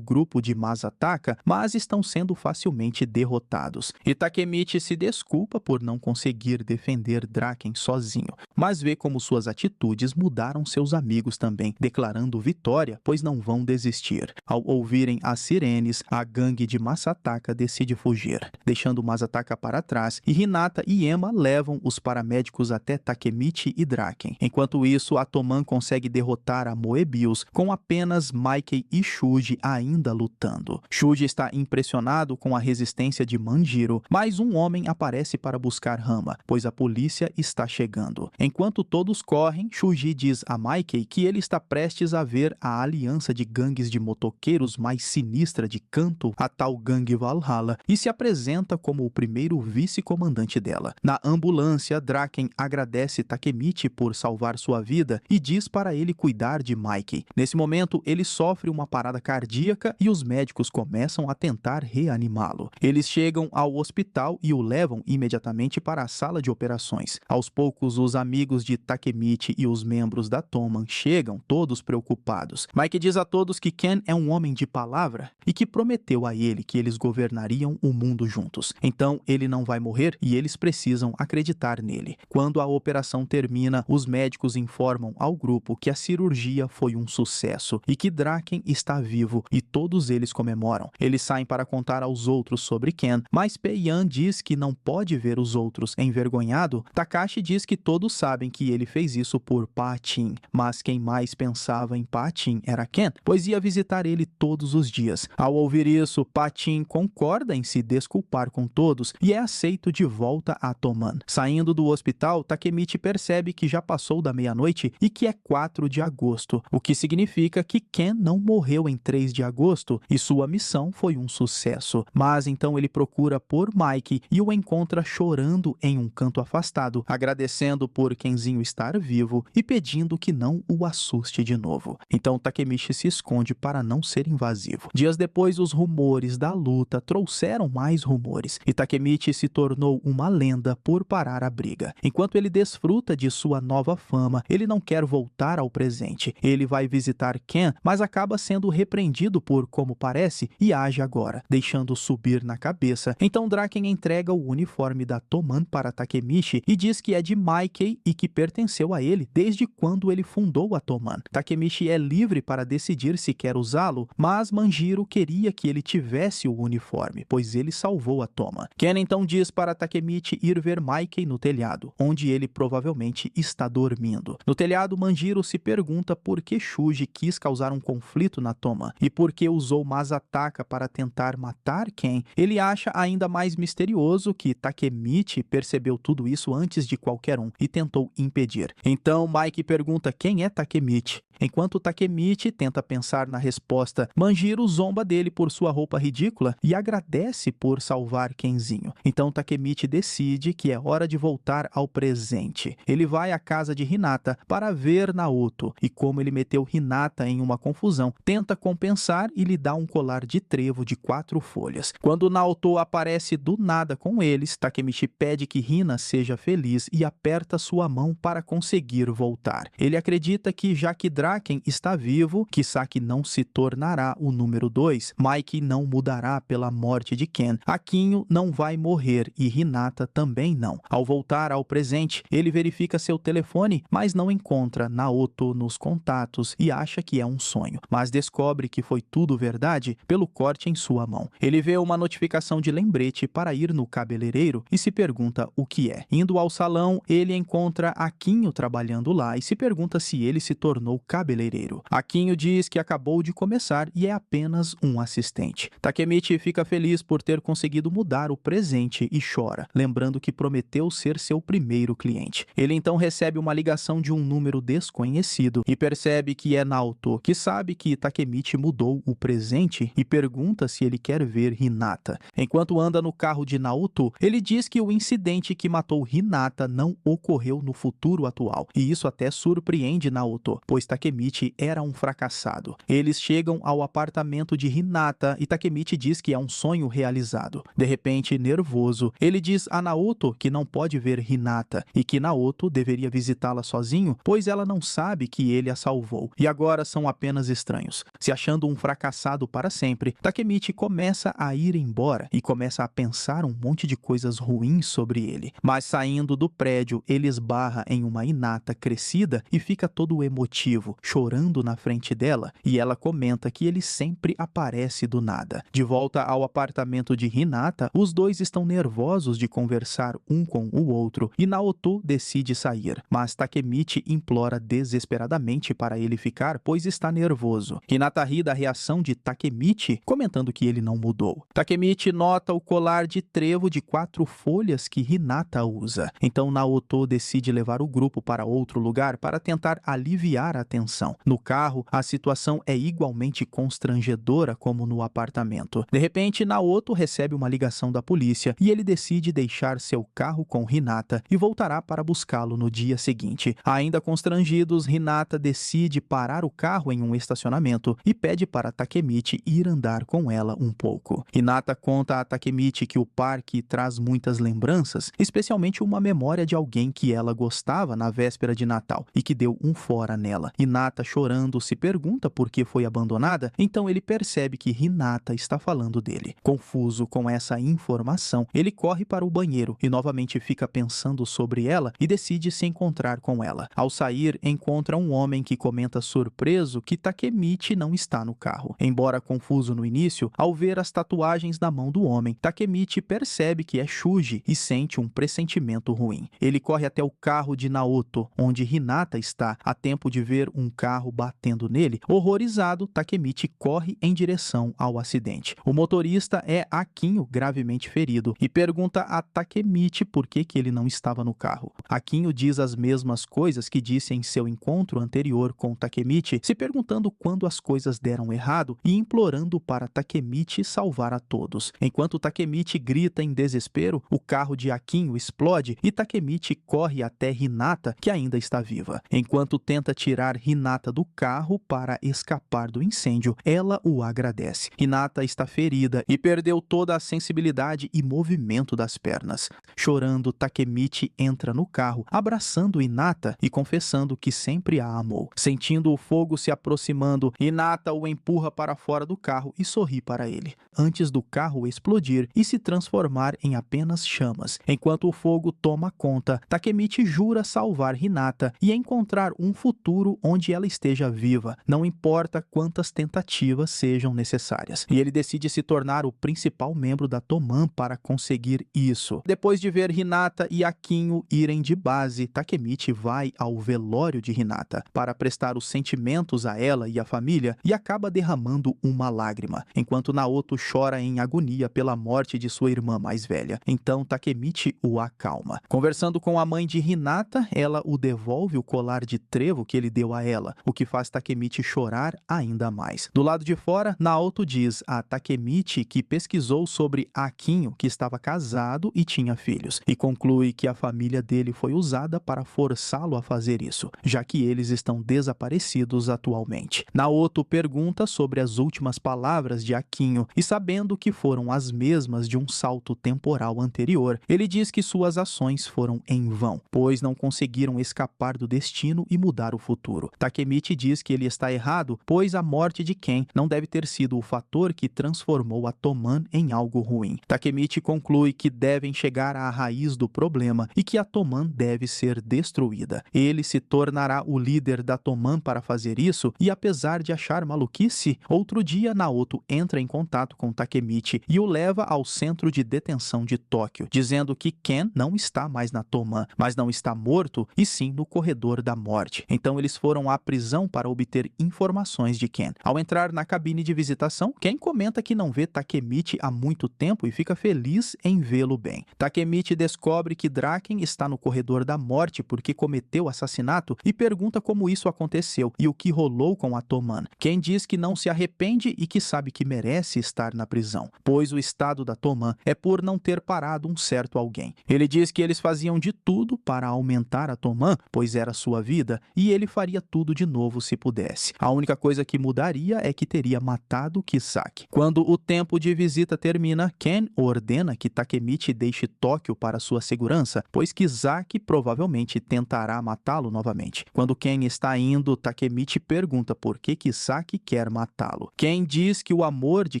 grupo de Masataka, mas estão sendo facilmente derrotados. E Takemichi se desculpa por não conseguir defender Draken sozinho, mas vê como suas atitudes mudaram seus amigos também, declarando vitória, pois não vão desistir. Ao ouvirem as sirenes, a gangue de Masataka decide fugir, deixando Masataka para trás, e Hinata e Emma levam os paramédicos até Takemichi e Draken. Enquanto isso, a Toman consegue derrotar a Moebius com apenas Mikey e Shuji ainda lutando. Shuji está impressionado com a resistência de Manjiro, mas um homem aparece para buscar Rama, pois a polícia está chegando. Enquanto todos correm, Shuji diz a Mikey que ele está prestes a ver a aliança de gangues de motoqueiros mais sinistra de Kanto, a tal gangue Valhalla, e se apresenta como o primeiro vice-comandante dela. Na ambulância, Draken agradece Takemichi por salvar sua vida e diz para ele cuidar de Mikey. Nesse momento, ele sofre uma parada cardíaca e os médicos começam a tentar reanimá-lo. Eles chegam ao hospital e o levam imediatamente para a sala de operações. Aos poucos, os amigos de Takemichi e os membros da Toman chegam, todos preocupados. Mike diz a todos que Ken é um homem de palavra e que prometeu a ele que eles governariam o mundo juntos. Então, ele não vai morrer e eles precisam acreditar nele. Quando a operação termina, os médicos informam ao grupo que a cirurgia foi um sucesso e que Draken está vivo, e todos eles comemoram. Eles saem para contar aos outros sobre Ken, mas Pei-Yan diz que não pode ver os outros. Envergonhado, Takashi diz que todos sabem que ele fez isso por Pa-Chin, mas quem mais pensava em Pa-Chin era Ken, pois ia visitar ele todos os dias. Ao ouvir isso, Pa-Chin concorda em se desculpar com todos e é aceito de volta a Toman. Saindo do hospital, Takemichi percebe que já passou da meia-noite e que é 4 de agosto, o que significa que Ken não morreu em 3 de agosto e sua missão foi um sucesso. Mas então ele procura por Mike e o encontra chorando em um canto afastado, agradecendo por Kenzinho estar vivo e pedindo que não o assuste de novo. Então Takemichi se esconde para não ser invasivo. Dias depois, os rumores da luta trouxeram mais rumores e Takemichi se tornou uma lenda por parar a briga. Enquanto ele desfruta de sua nova fama, ele não quer voltar ao presente. Ele vai visitar Ken, mas acaba sendo repreendido por como parece e age agora, deixando subir na cabeça. Então Draken entrega o uniforme da Toman para Takemichi e diz que é de Mikey e que pertenceu a ele desde quando ele fundou a Toman. Takemichi é livre para decidir se quer usá-lo, mas Manjiro queria que ele tivesse o uniforme, pois ele salvou a Toman. Ken então diz para Takemichi ir ver Mikey no telhado, onde ele provavelmente está dormindo. No telhado, Manjiro se pergunta por que Shuji quis causar um conflito na Toman e por que usou Masataka para tentar matar Ken. Ele acha ainda mais misterioso que Takemichi percebeu tudo isso antes de qualquer um e tentou impedir. Então Mike pergunta quem é Takemichi. Enquanto Takemichi tenta pensar na resposta, Manjiro zomba dele por sua roupa ridícula e agradece por salvar Kenzinho. Então Takemichi decide que é hora de voltar ao ao presente. Ele vai à casa de Hinata para ver Naoto e, como ele meteu Hinata em uma confusão, tenta compensar e lhe dá um colar de trevo de 4 folhas. Quando Naoto aparece do nada com eles, Takemichi pede que Hina seja feliz e aperta sua mão para conseguir voltar. Ele acredita que, já que Draken está vivo, Kisaki não se tornará o número 2, Mike não mudará pela morte de Ken, Akinho não vai morrer e Hinata também não. Ao voltar ao presente, ele verifica seu telefone, mas não encontra Naoto nos contatos e acha que é um sonho, mas descobre que foi tudo verdade pelo corte em sua mão. Ele vê uma notificação de lembrete para ir no cabeleireiro e se pergunta o que é. Indo ao salão, ele encontra Akinho trabalhando lá e se pergunta se ele se tornou cabeleireiro. Akinho diz que acabou de começar e é apenas um assistente. Takemichi fica feliz por ter conseguido mudar o presente e chora, lembrando que prometeu ser seu primeiro cliente. Ele então recebe uma ligação de um número desconhecido e percebe que é Naoto, que sabe que Takemichi mudou o presente e pergunta se ele quer ver Hinata. Enquanto anda no carro de Naoto, ele diz que o incidente que matou Hinata não ocorreu no futuro atual, e isso até surpreende Naoto, pois Takemichi era um fracassado. Eles chegam ao apartamento de Hinata e Takemichi diz que é um sonho realizado. De repente, nervoso, ele diz a Naoto que não pode ver Hinata e que Naoto deveria visitá-la sozinho, pois ela não sabe que ele a salvou, e agora são apenas estranhos. Se achando um fracassado para sempre, Takemichi começa a ir embora e começa a pensar um monte de coisas ruins sobre ele. Mas saindo do prédio, ele esbarra em uma Hinata crescida e fica todo emotivo, chorando na frente dela, e ela comenta que ele sempre aparece do nada. De volta ao apartamento de Hinata, os dois estão nervosos de conversar um com o outro e Naoto decide sair, mas Takemichi implora desesperadamente para ele ficar, pois está nervoso. Hinata ri da reação de Takemichi, comentando que ele não mudou. Takemichi nota o colar de trevo de 4 folhas que Hinata usa. Então Naoto decide levar o grupo para outro lugar para tentar aliviar a tensão. No carro, a situação é igualmente constrangedora como no apartamento. De repente, Naoto recebe uma ligação da polícia e ele decide deixar seu carro com Hinata e voltará para buscá-lo no dia seguinte. Ainda constrangidos, Hinata decide parar o carro em um estacionamento e pede para Takemichi ir andar com ela um pouco. Hinata conta a Takemichi que o parque traz muitas lembranças, especialmente uma memória de alguém que ela gostava na véspera de Natal e que deu um fora nela. Hinata, chorando, se pergunta por que foi abandonada, então ele percebe que Hinata está falando dele. Confuso com essa informação, ele corre para o banheiro e novamente fica pensando sobre ela e decide se encontrar com ela. Ao sair, encontra um homem que comenta surpreso que Takemichi não está no carro. Embora confuso no início, ao ver as tatuagens na mão do homem, Takemichi percebe que é Shuji e sente um pressentimento ruim. Ele corre até o carro de Naoto, onde Hinata está, a tempo de ver um carro batendo nele. Horrorizado, Takemichi corre em direção ao acidente. O motorista é Akinho, gravemente ferido, e pergunta a Takemichi por que ele não estava no carro. Akinho diz as mesmas coisas que disse em seu encontro anterior com Takemichi, se perguntando quando as coisas deram errado e implorando para Takemichi salvar a todos. Enquanto Takemichi grita em desespero, o carro de Akinho explode e Takemichi corre até Hinata, que ainda está viva. Enquanto tenta tirar Hinata do carro para escapar do incêndio, ela o agradece. Hinata está ferida e perdeu toda a sensibilidade e movimento das pernas. Chorando, Takemichi entra no carro, abraçando Hinata e confessando que sempre a amou. Sentindo o fogo se aproximando, Hinata o empurra para fora do carro e sorri para ele, antes do carro explodir e se transformar em apenas chamas. Enquanto o fogo toma conta, Takemichi jura salvar Hinata e encontrar um futuro onde ela esteja viva, não importa quantas tentativas sejam necessárias. E ele decide se tornar o principal membro da Toman para conseguir isso. Depois de ver Hinata e Akinho irem de base, Takemichi vai ao velório de Hinata para prestar os sentimentos a ela e a família e acaba derramando uma lágrima, enquanto Naoto chora em agonia pela morte de sua irmã mais velha. Então Takemichi o acalma. Conversando com a mãe de Hinata, ela o devolve o colar de trevo que ele deu a ela, o que faz Takemichi chorar ainda mais. Do lado de fora, Naoto diz a Takemichi que pesquisou sobre Akinho, que estava casado e tinha filhos, e conclui que a família dele foi usada para forçá-lo a fazer isso, já que eles estão desaparecidos atualmente. Naoto pergunta sobre as últimas palavras de Aquinho e, sabendo que foram as mesmas de um salto temporal anterior, ele diz que suas ações foram em vão, pois não conseguiram escapar do destino e mudar o futuro. Takemichi diz que ele está errado, pois a morte de Ken não deve ter sido o fator que transformou a Toman em algo ruim. Takemichi conclui que devem chegar à raiz do problema e que a Toman deve ser destruída. Ele se tornará o líder da Toman para fazer isso e, apesar de achar maluquice, outro dia Naoto entra em contato com Takemichi e o leva ao centro de detenção de Tóquio, dizendo que Ken não está mais na Toman, mas não está morto e sim no corredor da morte. Então eles foram à prisão para obter informações de Ken. Ao entrar na cabine de visitação, Ken comenta que não vê Takemichi há muito tempo e fica feliz em vê-lo bem. Takemichi descobre que Draken está no corredor da morte porque cometeu assassinato e pergunta como isso aconteceu e o que rolou com a Toman. Ken diz que não se arrepende e que sabe que merece estar na prisão, pois o estado da Toman é por não ter parado um certo alguém. Ele diz que eles faziam de tudo para aumentar a Toman, pois era sua vida, e ele faria tudo de novo se pudesse. A única coisa que mudaria é que teria matado Kisaki. Quando o tempo de visita termina, Ken ordena que Takemichi deixe Tóquio para sua segurança, pois Kisaki provavelmente tentará matá-lo novamente. Quando Ken está indo, Takemichi pergunta por que Kisaki quer matá-lo. Ken diz que o amor de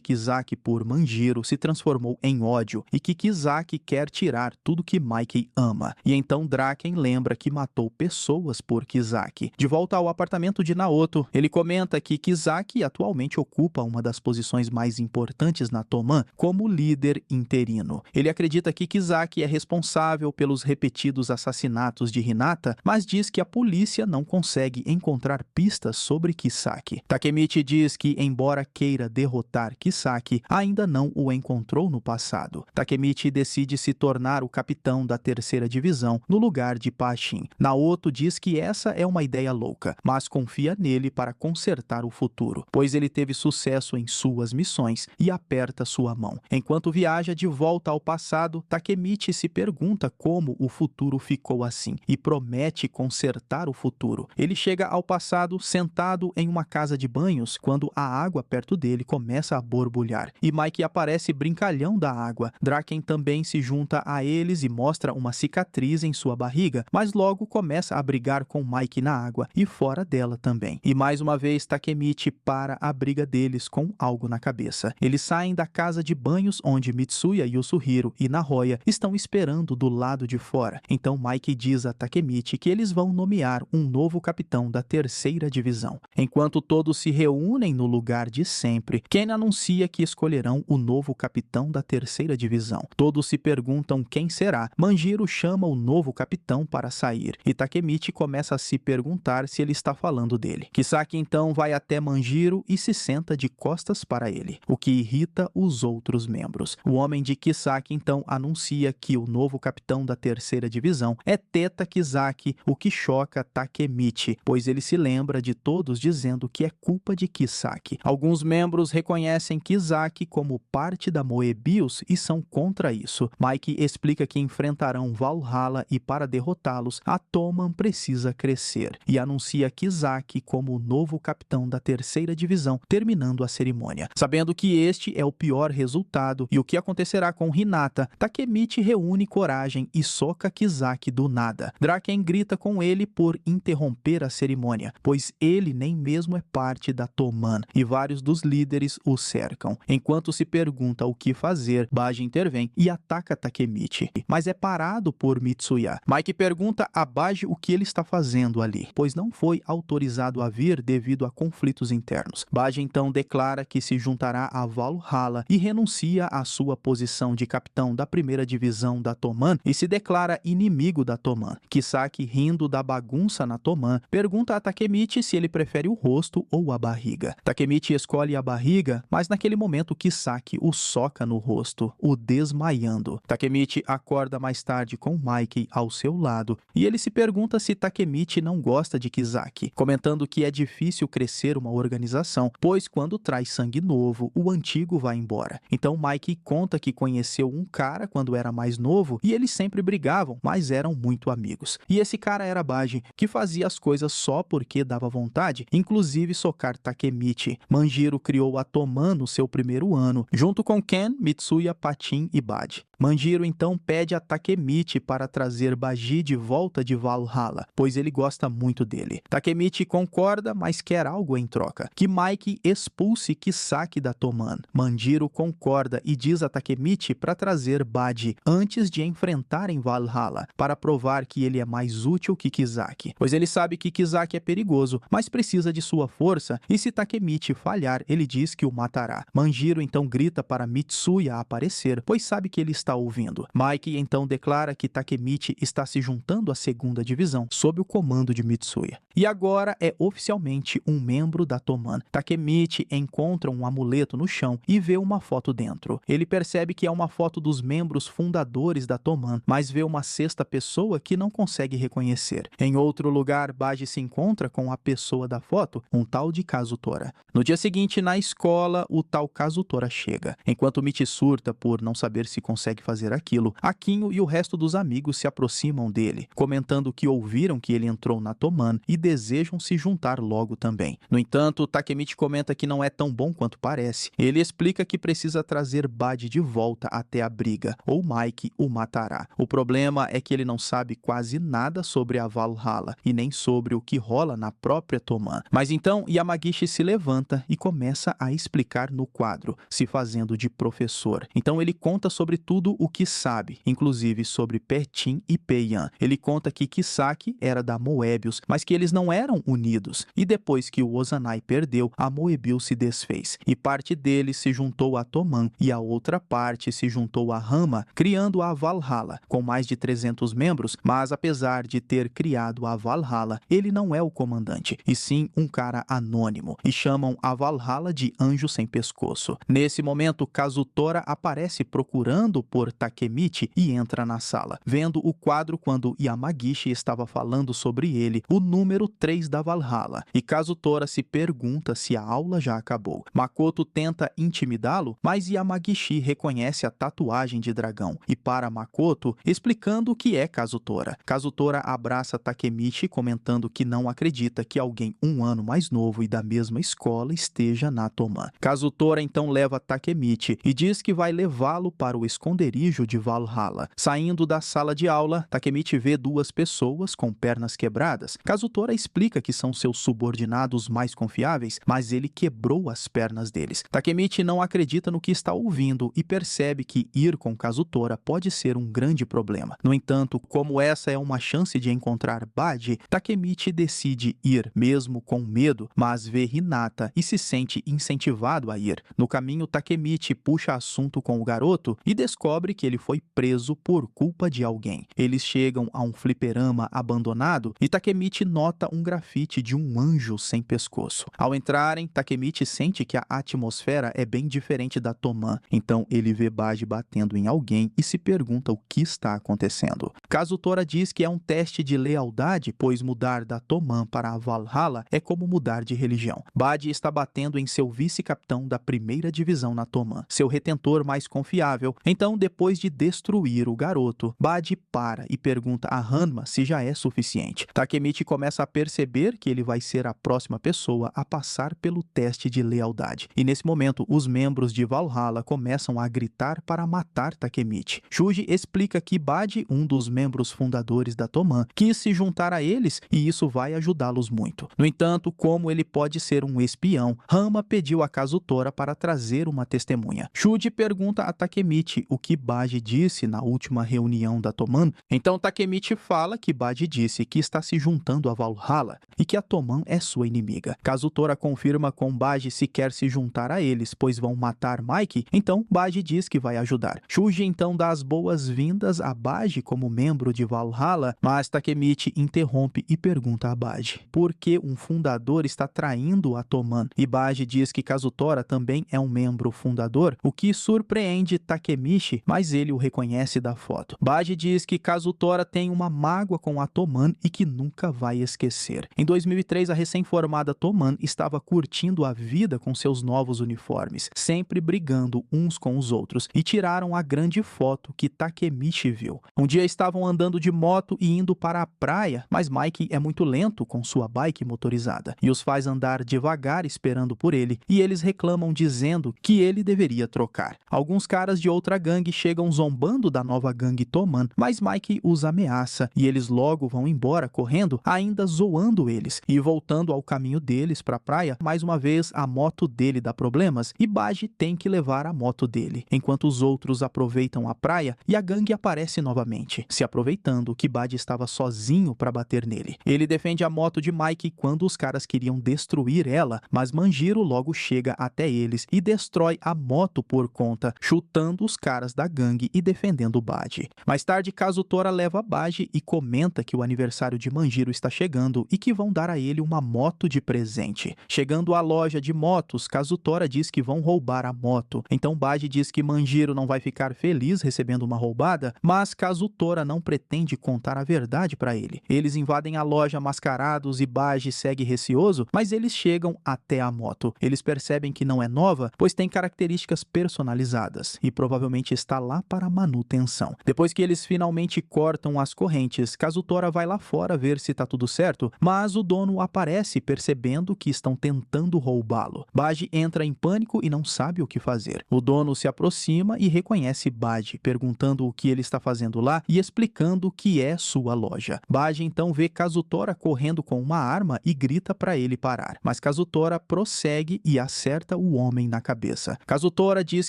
Kisaki por Manjiro se transformou em ódio e que Kisaki quer tirar tudo que Mikey ama. E então Draken lembra que matou pessoas por Kisaki. De volta ao apartamento de Naoto, ele comenta que Kisaki atualmente ocupa uma das posições mais importantes na Toman como líder interino. Ele acredita que Kisaki é responsável pelos repetidos assassinatos de Hinata, mas diz que a polícia não consegue encontrar pistas sobre Kisaki. Takemichi diz que, embora queira derrotar Kisaki, ainda não o encontrou no passado. Takemichi decide se tornar o capitão da terceira divisão no lugar de Pachin. Naoto diz que essa é uma ideia louca, mas confia nele para consertar o futuro, pois ele teve sucesso em suas missões e aperta sua mão. Enquanto viaja de volta ao passado, Takemichi se pergunta como o futuro ficou assim e promete consertar o futuro. Ele chega ao passado sentado em uma casa de banhos quando a água perto dele começa a borbulhar e Mike aparece brincalhão da água. Draken também se junta a eles e mostra uma cicatriz em sua barriga, mas logo começa a brigar com Mike na água e fora dela também. E mais uma vez Takemichi para a briga deles com algo na cabeça. Eles saem da casa de banhos onde Mitsuya, Yasuhiro e Nahoya estão esperando do lado de fora. Então Mike diz a Takemichi que eles vão nomear um novo capitão da terceira divisão. Enquanto todos se reúnem no lugar de sempre, Ken anuncia que escolherão o novo capitão da terceira divisão. Todos se perguntam quem será. Manjiro chama o novo capitão para sair e Takemichi começa a se perguntar se ele está falando dele. Kisaki então vai até Manjiro e se senta de costas para ele, o que irrita os outros membros. O homem de Kisaki então anuncia que o novo capitão da terceira divisão é Teta Kisaki, o que choca Takemichi, pois ele se lembra de todos dizendo que é culpa de Kisaki. Alguns membros reconhecem Kisaki como parte da Moebius e são contra isso. Mike explica que enfrentarão Valhalla e para derrotá-los, a Toman precisa crescer e anuncia Kisaki como o novo capitão da terceira divisão, terminando a cerimônia. Sabendo que este é o pior resultado e o que acontecerá com Hinata, Takemichi reúne coragem e soca Kisaki do nada. Draken grita com ele por interromper a cerimônia, pois ele nem mesmo é parte da Toman e vários dos líderes o cercam. Enquanto se pergunta o que fazer, Baji intervém e ataca Takemichi, mas é parado por Mitsuya. Mike pergunta a Baji o que ele está fazendo ali, pois não foi autorizado a vir devido a conflitos internos. Baji então declara que se juntará a Valhalla e renuncia à sua posição de capitão da primeira divisão da Toman e se declara inimigo da Toman. Kisaki, rindo da bagunça na Toman, pergunta a Takemichi se ele prefere o rosto ou a barriga. Takemichi escolhe a barriga, mas naquele momento Kisaki o soca no rosto, o desmaiando. Takemichi acorda mais tarde com Mike ao seu lado e ele se pergunta se Takemichi não gosta de Kisaki, comentando que é difícil crescer uma organização, pois quando traz sangue novo, o antigo vai embora. Então Mike conta que conheceu um cara quando era mais novo e ele sempre sempre brigavam, mas eram muito amigos. E esse cara era Baji, que fazia as coisas só porque dava vontade, inclusive socar Takemichi. Manjiro criou a Toman no seu primeiro ano, junto com Ken, Mitsuya, Patin e Baji. Manjiro então pede a Takemichi para trazer Baji de volta de Valhalla, pois ele gosta muito dele. Takemichi concorda, mas quer algo em troca: que Mike expulse Kisaki da Toman. Manjiro concorda e diz a Takemichi para trazer Baji antes de enfrentarem Valhalla, para provar que ele é mais útil que Kisaki, pois ele sabe que Kisaki é perigoso, mas precisa de sua força, e se Takemichi falhar, ele diz que o matará. Manjiro então grita para Mitsuya aparecer, pois sabe que ele está ouvindo. Mike então declara que Takemichi está se juntando à segunda divisão, sob o comando de Mitsuya. E agora é oficialmente um membro da Toman. Takemichi encontra um amuleto no chão e vê uma foto dentro. Ele percebe que é uma foto dos membros fundadores da Toman, mas vê uma sexta pessoa que não consegue reconhecer. Em outro lugar, Baji se encontra com a pessoa da foto, um tal de Kazutora. No dia seguinte, na escola, o tal Kazutora chega. Enquanto Michi surta por não saber se consegue fazer aquilo, Akinho e o resto dos amigos se aproximam dele, comentando que ouviram que ele entrou na Toman e desejam se juntar logo também. No entanto, Takemichi comenta que não é tão bom quanto parece. Ele explica que precisa trazer Baji de volta até a briga, ou Mike o matará. O problema é que ele não sabe quase nada sobre a Valhalla e nem sobre o que rola na própria Toman. Mas então Yamagishi se levanta e começa a explicar no quadro, se fazendo de professor. Então ele conta sobre tudo o que sabe, inclusive sobre Petin e Peian. Ele conta que Kisaki era da Moebius, mas que eles não eram unidos. E depois que o Ozanai perdeu, a Moebius se desfez. E parte deles se juntou a Toman e a outra parte se juntou a Rama, criando a Valhalla, com mais de 300 membros, mas apesar de ter criado a Valhalla, ele não é o comandante, e sim um cara anônimo, e chamam a Valhalla de Anjo Sem Pescoço. Nesse momento, Kazutora aparece procurando por Takemichi e entra na sala, vendo o quadro quando Yamagishi estava falando sobre ele, o número 3 da Valhalla, e Kazutora se pergunta se a aula já acabou. Makoto tenta intimidá-lo, mas Yamagishi reconhece a tatuagem de dragão, e para Makoto, explicando o que é Kazutora. Kazutora abraça Takemichi, comentando que não acredita que alguém um ano mais novo e da mesma escola esteja na Toman. Kazutora então leva Takemichi e diz que vai levá-lo para o esconderijo de Valhalla. Saindo da sala de aula, Takemichi vê duas pessoas com pernas quebradas. Kazutora explica que são seus subordinados mais confiáveis, mas ele quebrou as pernas deles. Takemichi não acredita no que está ouvindo e percebe que ir com Kazutora pode ser um grande problema. No entanto, como essa é uma chance de encontrar Baji, Takemichi decide ir, mesmo com medo, mas vê Hinata e se sente incentivado a ir. No caminho, Takemichi puxa assunto com o garoto e descobre que ele foi preso por culpa de alguém. Eles chegam a um fliperama abandonado e Takemichi nota um grafite de um anjo sem pescoço. Ao entrarem, Takemichi sente que a atmosfera é bem diferente da Toman, então ele vê Baji batendo em alguém e se pergunta o que está acontecendo. Kazutora diz que é um teste de lealdade, pois mudar da Toman para a Valhalla é como mudar de religião. Baji está batendo em seu vice-capitão da primeira divisão na Toman, seu retentor mais confiável. Então, depois de destruir o garoto, Baji para e pergunta a Hanma se já é suficiente. Takemichi começa a perceber que ele vai ser a próxima pessoa a passar pelo teste de lealdade. E nesse momento, os membros de Valhalla começam a gritar para matar Takemichi. Shuji explica que Baji, um dos membros fundadores da Toman, quis se juntar a eles e isso vai ajudá-los muito. No entanto, como ele pode ser um espião, Rama pediu a Kazutora para trazer uma testemunha. Shuji pergunta a Takemichi o que Baji disse na última reunião da Toman. Então Takemichi fala que Baji disse que está se juntando a Valhalla e que a Toman é sua inimiga. Kazutora confirma com Baji se quer se juntar a eles, pois vão matar Mike, então Baji diz que vai ajudar. Shuji então dá as boas-vindas a Baji como membro de Valhalla, mas Takemichi interrompe e pergunta a Baji por que um fundador está traindo a Toman, e Baji diz que Kazutora também é um membro fundador, o que surpreende Takemichi, Baji, mas ele o reconhece da foto. Baji diz que Kazutora tem uma mágoa com a Toman e que nunca vai esquecer. Em 2003, a recém-formada Toman estava curtindo a vida com seus novos uniformes, sempre brigando uns com os outros, e tiraram a grande foto que Takemichi viu. Um dia estavam andando de moto e indo para a praia, mas Mike é muito lento com sua bike motorizada e os faz andar devagar esperando por ele, e eles reclamam dizendo que ele deveria trocar. Alguns caras de outra gangue chegam zombando da nova gangue Toman, mas Mike os ameaça e eles logo vão embora correndo, ainda zoando eles. E voltando ao caminho deles para a praia, mais uma vez a moto dele dá problemas e Baji tem que levar a moto dele, enquanto os outros aproveitam a praia e a gangue aparece novamente, se aproveitando que Baji estava sozinho para bater nele. Ele defende a moto de Mike quando os caras queriam destruir ela, mas Manjiro logo chega até eles e destrói a moto por conta, chutando os caras da gangue e defendendo Baji. Mais tarde, Kazutora leva Baji e comenta que o aniversário de Manjiro está chegando e que vão dar a ele uma moto de presente. Chegando à loja de motos, Kazutora diz que vão roubar a moto. Então Baji diz que Manjiro não vai ficar feliz recebendo uma roubada, mas Kazutora não pretende contar a verdade para ele. Eles invadem a loja mascarados e Baji segue receoso, mas eles chegam até a moto. Eles percebem que não é nova, pois tem características personalizadas e provavelmente está lá para manutenção. Depois que eles finalmente cortam as correntes, Kazutora vai lá fora ver se tá tudo certo, mas o dono aparece percebendo que estão tentando roubá-lo. Baji entra em pânico e não sabe o que fazer. O dono se aproxima e reconhece Baji, perguntando o que ele está fazendo lá e explicando que é sua loja. Baji então vê Kazutora correndo com uma arma e grita para ele parar, mas Kazutora prossegue e acerta o homem na cabeça. Kazutora diz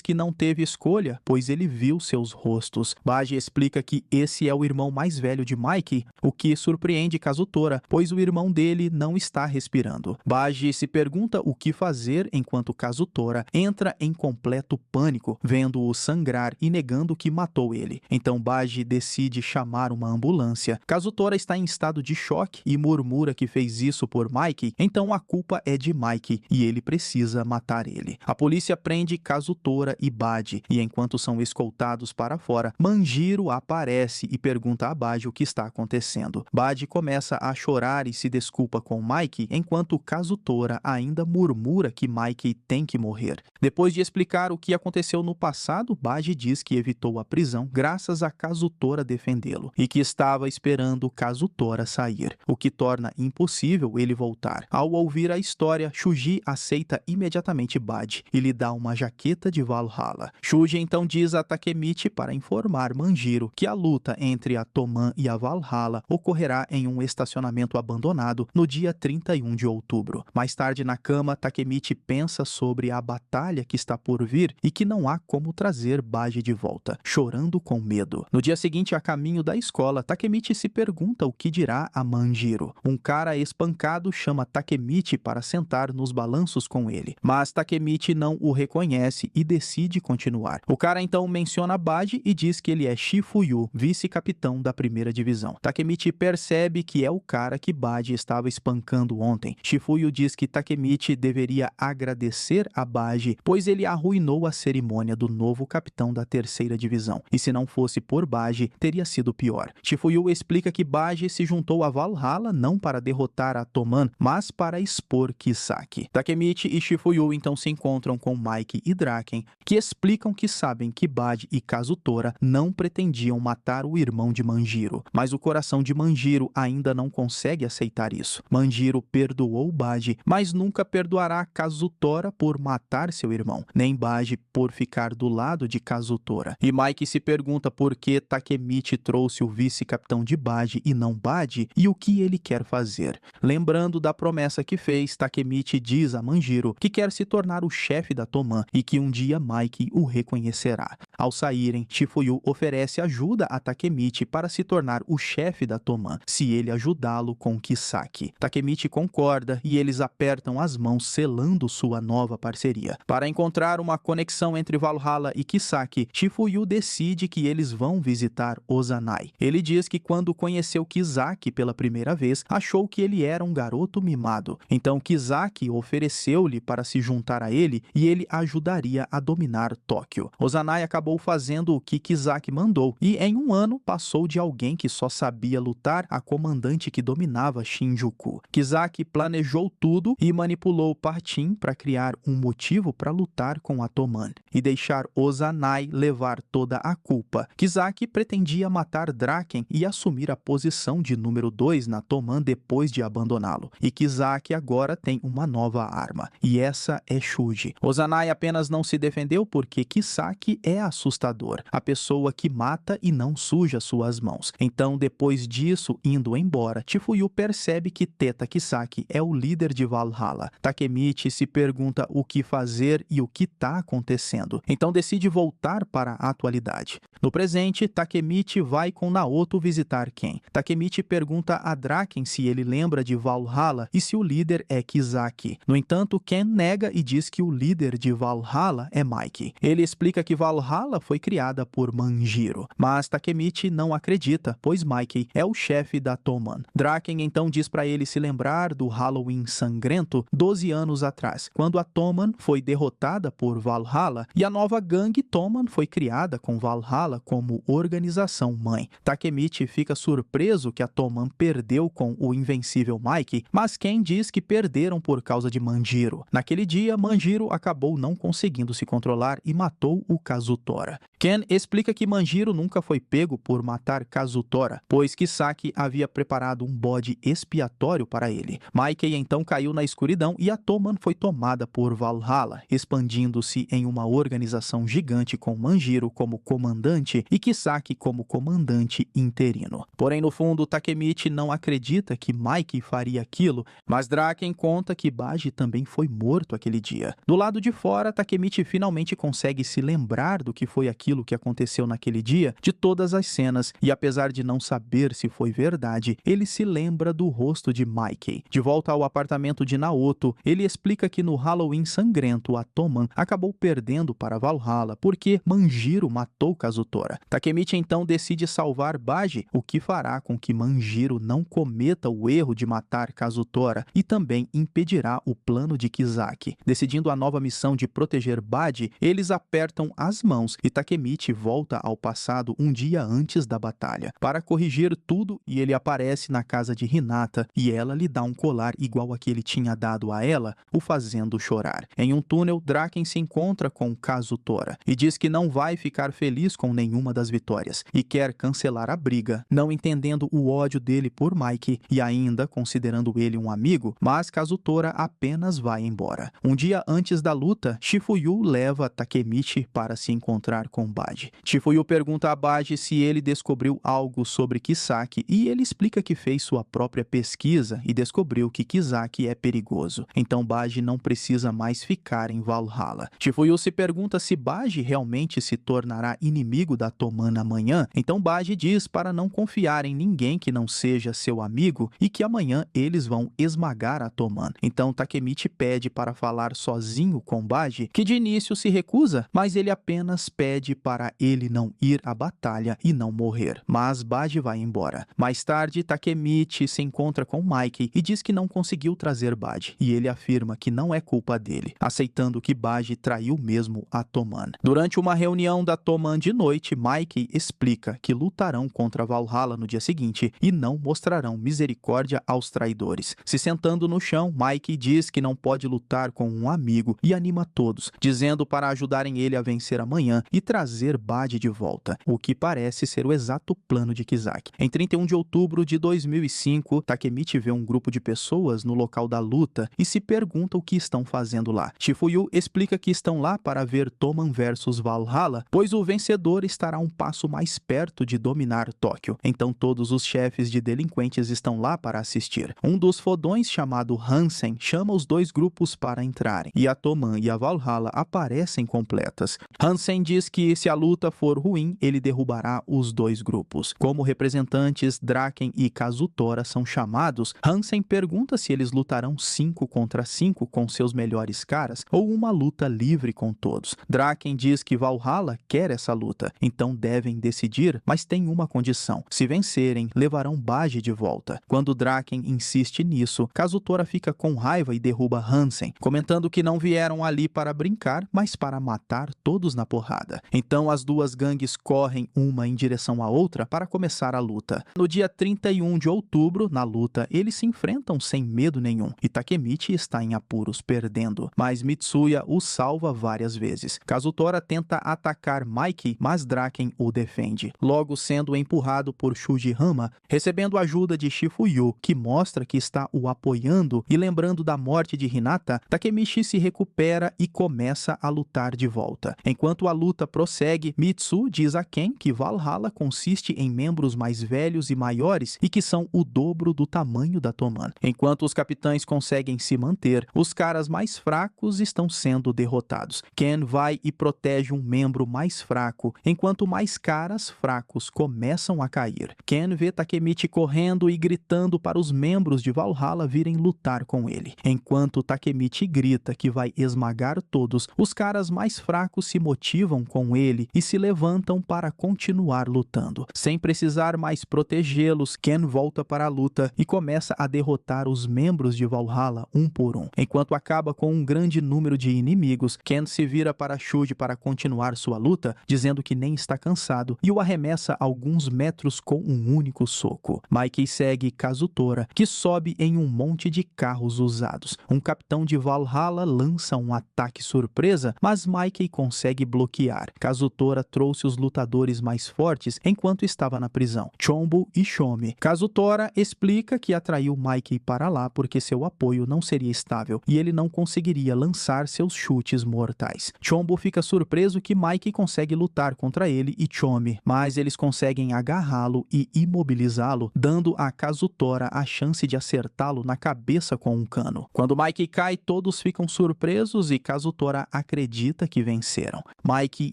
que não teve escolha, pois ele viu seus rostos. Baji explica que esse é o irmão mais velho de Mike, o que surpreende Kazutora, pois o irmão dele não está respirando. Baji se pergunta o que fazer enquanto Kazutora entra em completo pânico, vendo-o sangrar e negando que matou ele. Então Baji decide chamar uma ambulância. Kazutora está em estado de choque e murmura que fez isso por Mike, então a culpa é de Mike e ele precisa matar ele. A polícia prende Kazutora e Baji, e enquanto são escoltados para fora, Manjiro aparece e pergunta a Baji o que está acontecendo. Baji começa a chorar e se desculpa com Mike, enquanto Kazutora ainda murmura que Mike tem que morrer. Depois de explicar o que aconteceu no passado, Baji diz que evitou a prisão graças a Kazutora defendê-lo e que estava esperando Kazutora sair, o que torna impossível ele voltar. Ao ouvir a história, Shuji aceita imediatamente Baji e lhe dá uma jaqueta de Valhalla. Shuji então diz a Takemichi para informar Manjiro que a luta entre a Toman e a Valhalla ocorrerá em um estacionamento abandonado no dia 31 de outubro. Mais tarde na cama, Takemichi pensa sobre a batalha que está por vir e que não há como trazer Baji de volta, chorando com medo. No dia seguinte, a caminho da escola, Takemichi se pergunta o que dirá a Manjiro. Um cara espancado chama Takemichi para sentar nos balanços com ele, mas Takemichi não o reconhece e decide continuar. O cara então menciona Baji e diz que ele é Shifuyu, vice-capitão da primeira divisão. Takemichi percebe que é o cara que Baji estava espancando ontem. Shifuyu diz que Takemichi deveria agradecer a Baji, pois ele arruinou a cerimônia do novo capitão da terceira divisão, e se não fosse por Baji, teria sido pior. Shifuyu explica que Baji se juntou a Valhalla não para derrotar a Toman, mas para expor Kisaki. Takemichi e Shifuyu então se encontram com Mike e Draken, que explicam que sabem que Baji e Kazutora não pretendiam matar o irmão de Manjiro, mas o coração de Manjiro ainda não consegue aceitar isso. Manjiro perdoou Baji, mas nunca perdoará Kazutora por matar seu irmão, nem Baji por ficar do lado de Kazutora. E Mike se pergunta por que Takemichi trouxe o vice-capitão de Baji e não Baji e o que ele quer fazer. Lembrando da promessa que fez, Takemichi diz a Manjiro que quer se tornar o chefe da Toman e que um dia Mike o reconhecerá. Ao saírem, Shifuyu oferece ajuda a Takemichi para se tornar o chefe da Toman, se ele ajudá-lo com Kisaki. Takemichi concorda e eles apertam as mãos selando sua nova parceria. Para encontrar uma conexão entre Valhalla e Kisaki, Shifuyu decide que eles vão visitar Ozanai. Ele diz que quando conheceu Kisaki pela primeira vez, achou que ele era um garoto mimado. Então Kisaki ofereceu-lhe para se juntar a ele e ele ajudaria a dominar Tóquio. Ozanai acabou acabou fazendo o que Kizaki mandou, e em um ano passou de alguém que só sabia lutar a comandante que dominava Shinjuku. Kizaki planejou tudo e manipulou Partin para criar um motivo para lutar com a Toman e deixar Ozanai levar toda a culpa. Kizaki pretendia matar Draken e assumir a posição de número 2 na Toman depois de abandoná-lo. E Kizaki agora tem uma nova arma, e essa é Shuji. Ozanai apenas não se defendeu porque Kisaki é assustador, a pessoa que mata e não suja suas mãos. Então, depois disso, indo embora, Chifuyu percebe que Teta Kisaki é o líder de Valhalla. Takemichi se pergunta o que fazer e o que está acontecendo. Então decide voltar para a atualidade. No presente, Takemichi vai com Naoto visitar Ken. Takemichi pergunta a Draken se ele lembra de Valhalla e se o líder é Kisaki. No entanto, Ken nega e diz que o líder de Valhalla é Mike. Ele explica que Valhalla foi criada por Manjiro, mas Takemichi não acredita, pois Mike é o chefe da Toman. Draken então diz para ele se lembrar do Halloween sangrento 12 anos atrás, quando a Toman foi derrotada por Valhalla e a nova gangue Toman foi criada com Valhalla como organização mãe. Takemichi fica surpreso que a Toman perdeu com o invencível Mike, mas Ken diz que perderam por causa de Manjiro. Naquele dia, Manjiro acabou não conseguindo se controlar e matou o Kazutora. Ken explica que Manjiro nunca foi pego por matar Kazutora, pois Kisaki havia preparado um bode expiatório para ele. Mike então caiu na escuridão e a Toman foi tomada por Valhalla, expandindo-se em uma organização gigante com Manjiro como comandante e Kisaki como comandante interino. Porém, no fundo, Takemichi não acredita que Mike faria aquilo, mas Draken conta que Baji também foi morto aquele dia. Do lado de fora, Takemichi finalmente consegue se lembrar do que foi aquilo que aconteceu naquele dia, de todas as cenas, e apesar de não saber se foi verdade, ele se lembra do rosto de Mike. De volta ao apartamento de Naoto, ele explica que no Halloween sangrento, a Toman acabou perdendo para Valhalla porque Manjiro matou Kazutora. Takemichi então decide salvar Baji, o que fará com que Manjiro não cometa o erro de matar Kazutora e também impedirá o plano de Kisaki. Decidindo a nova missão de proteger Baji, eles apertam as mãos e Takemichi volta ao passado um dia antes da batalha para corrigir tudo, e ele aparece na casa de Hinata e ela lhe dá um colar igual a que ele tinha dado a ela, o fazendo chorar. Em um túnel, Draken se encontra com Kazutora e diz que não vai ficar feliz com nenhuma das vitórias e quer cancelar a briga, não entendendo o ódio dele por Mike e ainda considerando ele um amigo, mas Kazutora apenas vai embora. Um dia antes da luta, Shifuyu leva Takemichi para se encontrar com Baji. Shifuyu pergunta a Baji se ele descobriu algo sobre Kisaki e ele explica que fez sua própria pesquisa e descobriu que Kisaki é perigoso. Então Baji não precisa mais ficar em Valhalla. Shifuyu se pergunta se Baji realmente se tornará inimigo da Toman amanhã, então Baji diz para não confiar em ninguém que não seja seu amigo e que amanhã eles vão esmagar a Toman. Então Takemichi pede para falar sozinho com Baji, que de início se recusa, mas ele apenas pede para ele não ir à batalha e não morrer. Mas Baji vai embora. Mais tarde, Takemichi se encontra com Mike e diz que não conseguiu trazer Baji, e ele afirma que não é culpa dele, aceitando que Baji traiu mesmo a Toman. Durante uma reunião da Toman de noite, Mike explica que lutarão contra Valhalla no dia seguinte e não mostrarão misericórdia aos traidores. Se sentando no chão, Mike diz que não pode lutar com um amigo e anima todos, dizendo para ajudarem ele a vencer amanhã e trazer Baji de volta, o que parece ser o exato plano de Kisaki. Em 31 de outubro de 2005, Takemichi vê um grupo de pessoas no local da luta e se pergunta o que estão fazendo lá. Shifuyu explica que estão lá para ver Toman versus Valhalla, pois o vencedor estará um passo mais perto de dominar Tóquio. Então todos os chefes de delinquentes estão lá para assistir. Um dos fodões, chamado Hansen, chama os dois grupos para entrarem, e a Toman e a Valhalla aparecem completas. Hansen diz que se a luta for ruim, ele derrubará os dois grupos. Como representantes, Draken e Kazutora são chamados. Hansen pergunta se eles lutarão 5 contra 5 com seus melhores caras ou uma luta livre com todos. Draken diz que Valhalla quer essa luta, então devem decidir, mas tem uma condição: se vencerem, levarão Baji de volta. Quando Draken insiste nisso, Kazutora fica com raiva e derruba Hansen, comentando que não vieram ali para brincar, mas para matar todos na porrada. porrada. Então as duas gangues correm uma em direção à outra para começar a luta. No dia 31 de outubro, na luta, eles se enfrentam sem medo nenhum e Takemichi está em apuros, perdendo, mas Mitsuya o salva várias vezes. Kazutora tenta atacar Mike, mas Draken o defende, logo sendo empurrado por Shuji-hama, recebendo ajuda de Shifuyu, que mostra que está o apoiando, e lembrando da morte de Hinata, Takemichi se recupera e começa a lutar de volta. Enquanto a luta prossegue, Mitsu diz a Ken que Valhalla consiste em membros mais velhos e maiores e que são o dobro do tamanho da Toman. Enquanto os capitães conseguem se manter, os caras mais fracos estão sendo derrotados. Ken vai e protege um membro mais fraco, enquanto mais caras fracos começam a cair. Ken vê Takemichi correndo e gritando para os membros de Valhalla virem lutar com ele. Enquanto Takemichi grita que vai esmagar todos, os caras mais fracos se motivam com ele e se levantam para continuar lutando. Sem precisar mais protegê-los, Ken volta para a luta e começa a derrotar os membros de Valhalla um por um. Enquanto acaba com um grande número de inimigos, Ken se vira para Shuji para continuar sua luta, dizendo que nem está cansado, e o arremessa alguns metros com um único soco. Mike segue Kazutora, que sobe em um monte de carros usados. Um capitão de Valhalla lança um ataque surpresa, mas Mike consegue bloquear. Kazutora trouxe os lutadores mais fortes enquanto estava na prisão, Chombo e Shomi. Kazutora explica que atraiu Mike para lá porque seu apoio não seria estável e ele não conseguiria lançar seus chutes mortais. Chombo fica surpreso que Mike consegue lutar contra ele e Chomi, mas eles conseguem agarrá-lo e imobilizá-lo, dando a Kazutora a chance de acertá-lo na cabeça com um cano. Quando Mike cai, todos ficam surpresos e Kazutora acredita que venceram. Mike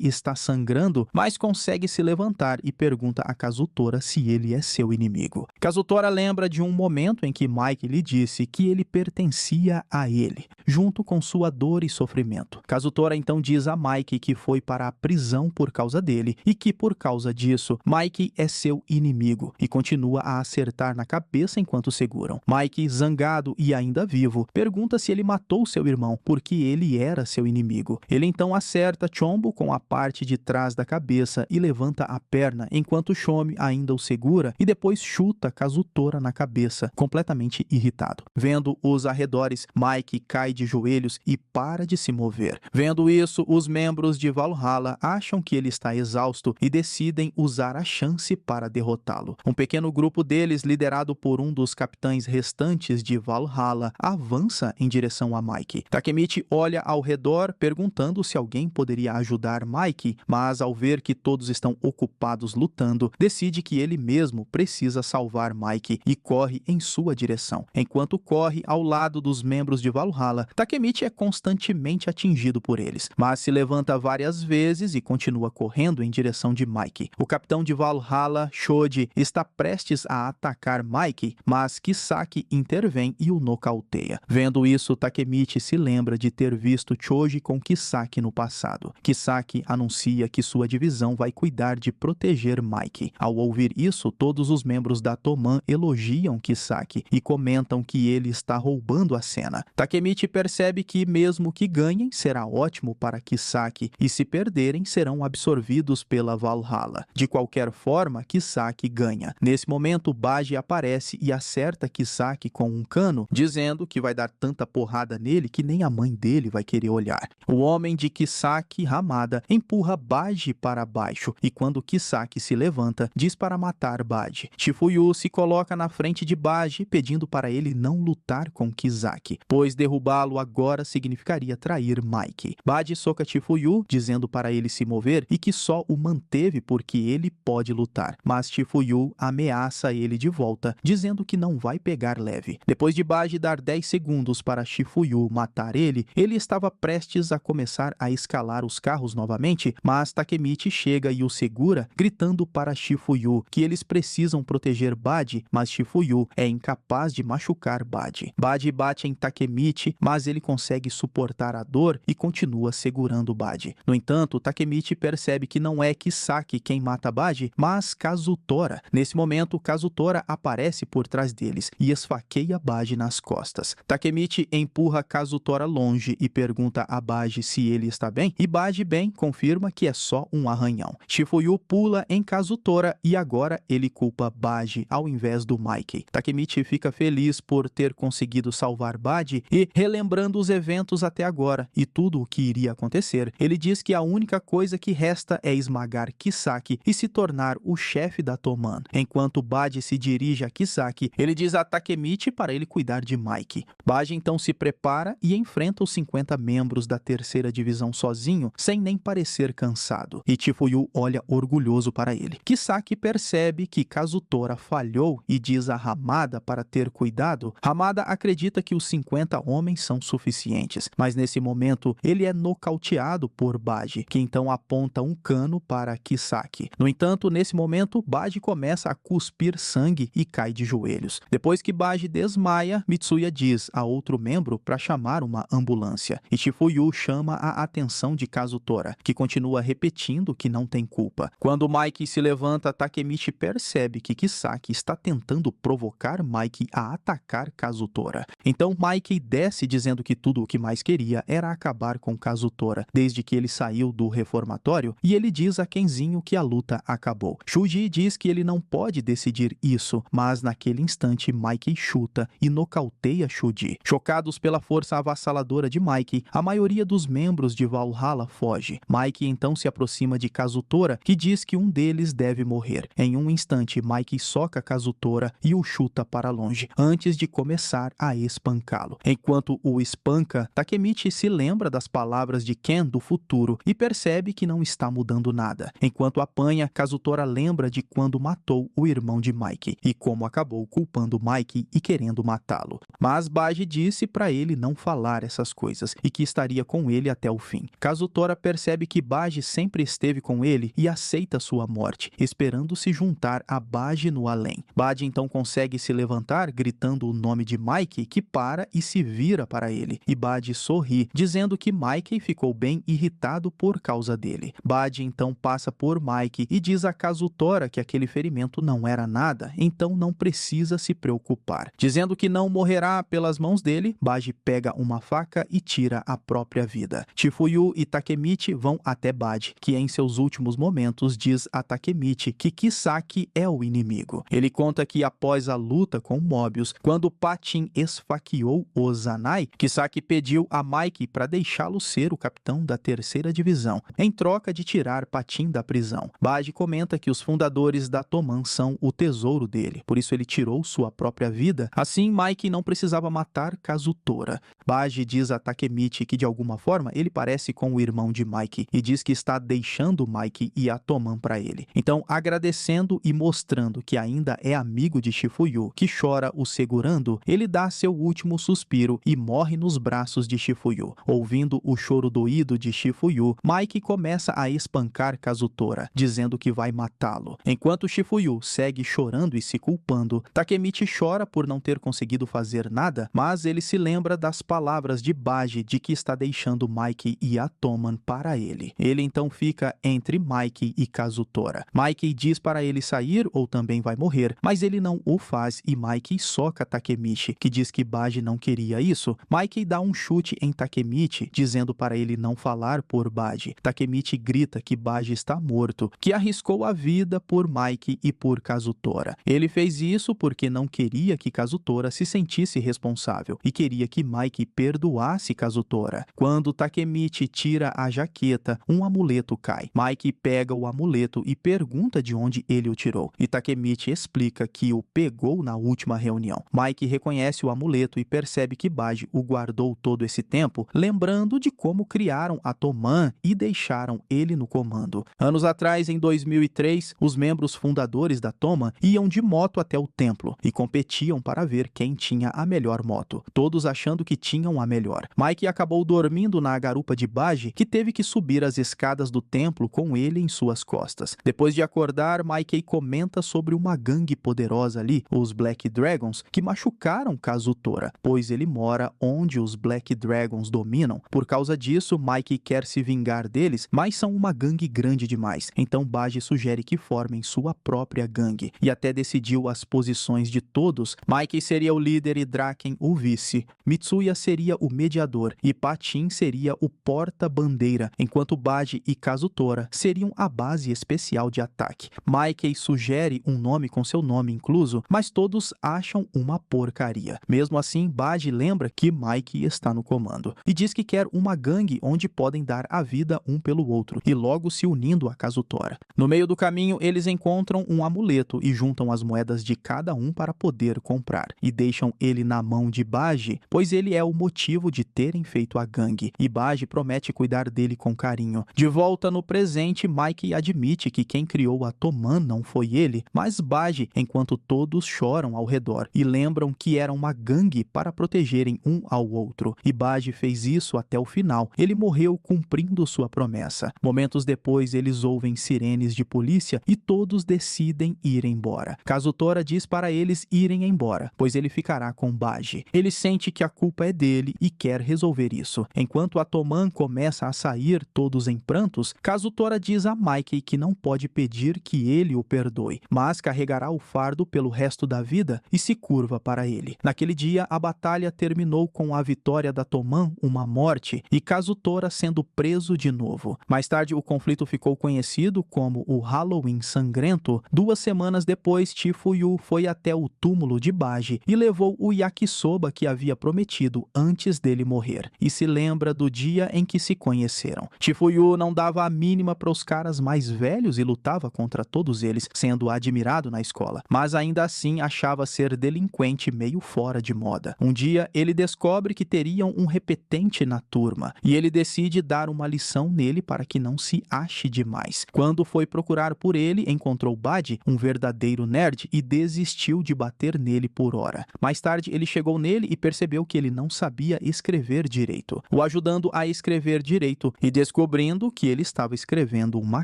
está sangrando, mas consegue se levantar e pergunta a Kazutora se ele é seu inimigo. Kazutora lembra de um momento em que Mike lhe disse que ele pertencia a ele, junto com sua dor e sofrimento. Kazutora então diz a Mike que foi para a prisão por causa dele e que, por causa disso, Mike é seu inimigo e continua a acertar na cabeça enquanto seguram. Mike, zangado e ainda vivo, pergunta se ele matou seu irmão porque ele era seu inimigo. Ele então acerta Chombo com a parte de trás da cabeça e levanta a perna enquanto Shomi ainda o segura e depois chuta Kazutora na cabeça, completamente irritado. Vendo os arredores, Mike cai de joelhos e para de se mover. Vendo isso, os membros de Valhalla acham que ele está exausto e decidem usar a chance para derrotá-lo. Um pequeno grupo deles, liderado por um dos capitães restantes de Valhalla, avança em direção a Mike. Takemichi olha ao redor, perguntando se alguém poderia ajudar Mike, mas ao ver que todos estão ocupados lutando, decide que ele mesmo precisa salvar Mike e corre em sua direção. Enquanto corre ao lado dos membros de Valhalla, Takemichi é constantemente atingido por eles, mas se levanta várias vezes e continua correndo em direção de Mike. O capitão de Valhalla, Shoji, está prestes a atacar Mike, mas Kisaki intervém e o nocauteia. Vendo isso, Takemichi se lembra de ter visto Choji com Kisaki no passado. Kisaki anuncia que sua divisão vai cuidar de proteger Mike. Ao ouvir isso, todos os membros da Toman elogiam Kisaki e comentam que ele está roubando a cena. Takemichi percebe que, mesmo que ganhem, será ótimo para Kisaki, e se perderem, serão absorvidos pela Valhalla. De qualquer forma, Kisaki ganha. Nesse momento, Baji aparece e acerta Kisaki com um cano, dizendo que vai dar tanta porrada nele que nem a mãe dele vai querer olhar. O homem de Kisaki, Hamada, empurra Baji para baixo, e quando Kisaki se levanta, diz para matar Baji. Shifuyu se coloca na frente de Baji, pedindo para ele não lutar com Kisaki, pois derrubá-lo agora significaria trair Mike. Baji soca Shifuyu, dizendo para ele se mover e que só o manteve porque ele pode lutar, mas Shifuyu ameaça ele de volta, dizendo que não vai pegar leve. Depois de Baji dar 10 segundos para Shifuyu matar ele estava prestes a começar a escalar os carros novamente, mas Takemichi chega e o segura, gritando para Shifuyu que eles precisam proteger Baji, mas Shifuyu é incapaz de machucar Baji. Baji bate em Takemichi, mas ele consegue suportar a dor e continua segurando Baji. No entanto, Takemichi percebe que não é Kisaki quem mata Baji, mas Kazutora. Nesse momento, Kazutora aparece por trás deles e esfaqueia Baji nas costas. Takemichi empurra Kazutora longe e pergunta a Baji se ele está bem, e Baji bem porém confirma que é só um arranhão. Shifuyu pula em Kazutora e agora ele culpa Baji ao invés do Mikey. Takemichi fica feliz por ter conseguido salvar Baji e, relembrando os eventos até agora e tudo o que iria acontecer, ele diz que a única coisa que resta é esmagar Kisaki e se tornar o chefe da Toman. Enquanto Baji se dirige a Kisaki, ele diz a Takemichi para ele cuidar de Mike. Baji então se prepara e enfrenta os 50 membros da terceira divisão sozinho, sem nem parecer cansado. E Chifuyu olha orgulhoso para ele. Kisaki percebe que Kazutora falhou e diz a Hamada para ter cuidado. Hamada acredita que os 50 homens são suficientes, mas nesse momento ele é nocauteado por Baji, que então aponta um cano para Kisaki. No entanto, nesse momento, Baji começa a cuspir sangue e cai de joelhos. Depois que Baji desmaia, Mitsuya diz a outro membro para chamar uma ambulância. E Shifuyu chama a atenção de Kazutora, que continua repetindo que não tem culpa. Quando Mike se levanta, Takemichi percebe que Kisaki está tentando provocar Mike a atacar Kazutora. Então Mike desce dizendo que tudo o que mais queria era acabar com Kazutora, desde que ele saiu do reformatório, e ele diz a Kenzinho que a luta acabou. Shuji diz que ele não pode decidir isso, mas naquele instante Mike chuta e nocauteia Shuji. Chocados pela força avassaladora de Mike, a maioria dos membros de Valhalla foge. Mike então se aproxima de Kazutora, que diz que um deles deve morrer. Em um instante, Mike soca Kazutora e o chuta para longe, antes de começar a espancá-lo. Enquanto o espanca, Takemichi se lembra das palavras de Ken do futuro e percebe que não está mudando nada. Enquanto apanha, Kazutora lembra de quando matou o irmão de Mike e como acabou culpando Mike e querendo matá-lo. Mas Baji disse para ele não falar essas coisas e que estaria com ele até o fim. Kazutora percebe que Baji sempre esteve com ele e aceita sua morte, esperando se juntar a Baji no além. Baji então consegue se levantar, gritando o nome de Mike, que para e se vira para ele. E Baji sorri, dizendo que Mike ficou bem irritado por causa dele. Baji então passa por Mike e diz a Kazutora que aquele ferimento não era nada, então não precisa se preocupar. Dizendo que não morrerá pelas mãos dele, Baji pega uma faca e tira a própria vida. Chifuyu e Takemichi vão até Baji, que em seus últimos momentos diz a Takemichi que Kisaki é o inimigo. Ele conta que após a luta com Mobius, quando Patin esfaqueou Ozanai, Kisaki pediu a Mike para deixá-lo ser o capitão da terceira divisão, em troca de tirar Patin da prisão. Baji comenta que os fundadores da Toman são o tesouro dele, por isso ele tirou sua própria vida, assim Mike não precisava matar Kazutora. Baji diz a Takemichi que de alguma forma ele parece com o irmão de Mike e diz que está deixando Mike e a Toman para ele. Então, agradecendo e mostrando que ainda é amigo de Shifuyu, que chora o segurando, ele dá seu último suspiro e morre nos braços de Shifuyu. Ouvindo o choro doído de Shifuyu, Mike começa a espancar Kazutora, dizendo que vai matá-lo. Enquanto Shifuyu segue chorando e se culpando, Takemichi chora por não ter conseguido fazer nada, mas ele se lembra das palavras de Baji de que está deixando Mike e a Toman para ele. Ele então fica entre Mike e Kazutora. Mike diz para ele sair ou também vai morrer, mas ele não o faz e Mike soca Takemichi, que diz que Baji não queria isso. Mike dá um chute em Takemichi, dizendo para ele não falar por Baji. Takemichi grita que Baji está morto, que arriscou a vida por Mike e por Kazutora. Ele fez isso porque não queria que Kazutora se sentisse responsável e queria que Mike perdoasse Kazutora. Quando Takemichi tira a jaqueta, um amuleto cai. Mike pega o amuleto e pergunta de onde ele o tirou. E Takemichi explica que o pegou na última reunião. Mike reconhece o amuleto e percebe que Baji o guardou todo esse tempo, lembrando de como criaram a Toman e deixaram ele no comando. Anos atrás, em 2003, os membros fundadores da Toman iam de moto até o templo e competiam para ver quem tinha a melhor moto, todos achando que tinham a melhor. Mike acabou dormindo na garupa de Baji, que teve que subir as escadas do templo com ele em suas costas. Depois de acordar, Mike comenta sobre uma gangue poderosa ali, os Black Dragons, que machucaram Kazutora, pois ele mora onde os Black Dragons dominam. Por causa disso, Mike quer se vingar deles, mas são uma gangue grande demais. Então Baji sugere que formem sua própria gangue, e até decidiu as posições de todos. Mike seria o líder e Draken o vice. Mitsuya seria o mediador e Patin seria o porta-bandeira, enquanto Baji e Kazutora seriam a base especial de ataque. Mikey sugere um nome com seu nome incluso, mas todos acham uma porcaria. Mesmo assim, Baji lembra que Mikey está no comando e diz que quer uma gangue onde podem dar a vida um pelo outro e logo se unindo a Kazutora. No meio do caminho, eles encontram um amuleto e juntam as moedas de cada um para poder comprar e deixam ele na mão de Baji, pois ele é o motivo de terem feito a gangue e Baji promete cuidar dele com carinho. De volta no presente, Mikey admite que quem criou a Toman não foi ele, mas Baji, enquanto todos choram ao redor e lembram que era uma gangue para protegerem um ao outro. E Baji fez isso até o final. Ele morreu cumprindo sua promessa. Momentos depois, eles ouvem sirenes de polícia e todos decidem ir embora. Kazutora diz para eles irem embora, pois ele ficará com Baji. Ele sente que a culpa é dele e quer resolver isso. Enquanto a Toman começa a sair, todos em prantos, Kazutora diz a Mikey que não pode pedir que ele o perdoe, mas carregará o fardo pelo resto da vida e se curva para ele. Naquele dia, a batalha terminou com a vitória da Toman, uma morte, e Kazutora sendo preso de novo. Mais tarde, o conflito ficou conhecido como o Halloween Sangrento. 2 semanas depois, Chifuyu foi até o túmulo de Baji e levou o yakisoba que havia prometido antes dele morrer, e se lembra do dia em que se conheceram. Chifuyu não dava a mínima para os caras mais velhos e lutava contra todos eles, sendo admirado na escola, mas ainda assim achava ser delinquente meio fora de moda. Um dia, ele descobre que teriam um repetente na turma, e ele decide dar uma lição nele para que não se ache demais. Quando foi procurar por ele, encontrou Baji, um verdadeiro nerd, e desistiu de bater nele por hora. Mais tarde, ele chegou nele e percebeu que ele não sabia escrever direito, o ajudando a escrever direito e descobrindo que ele estava escrevendo uma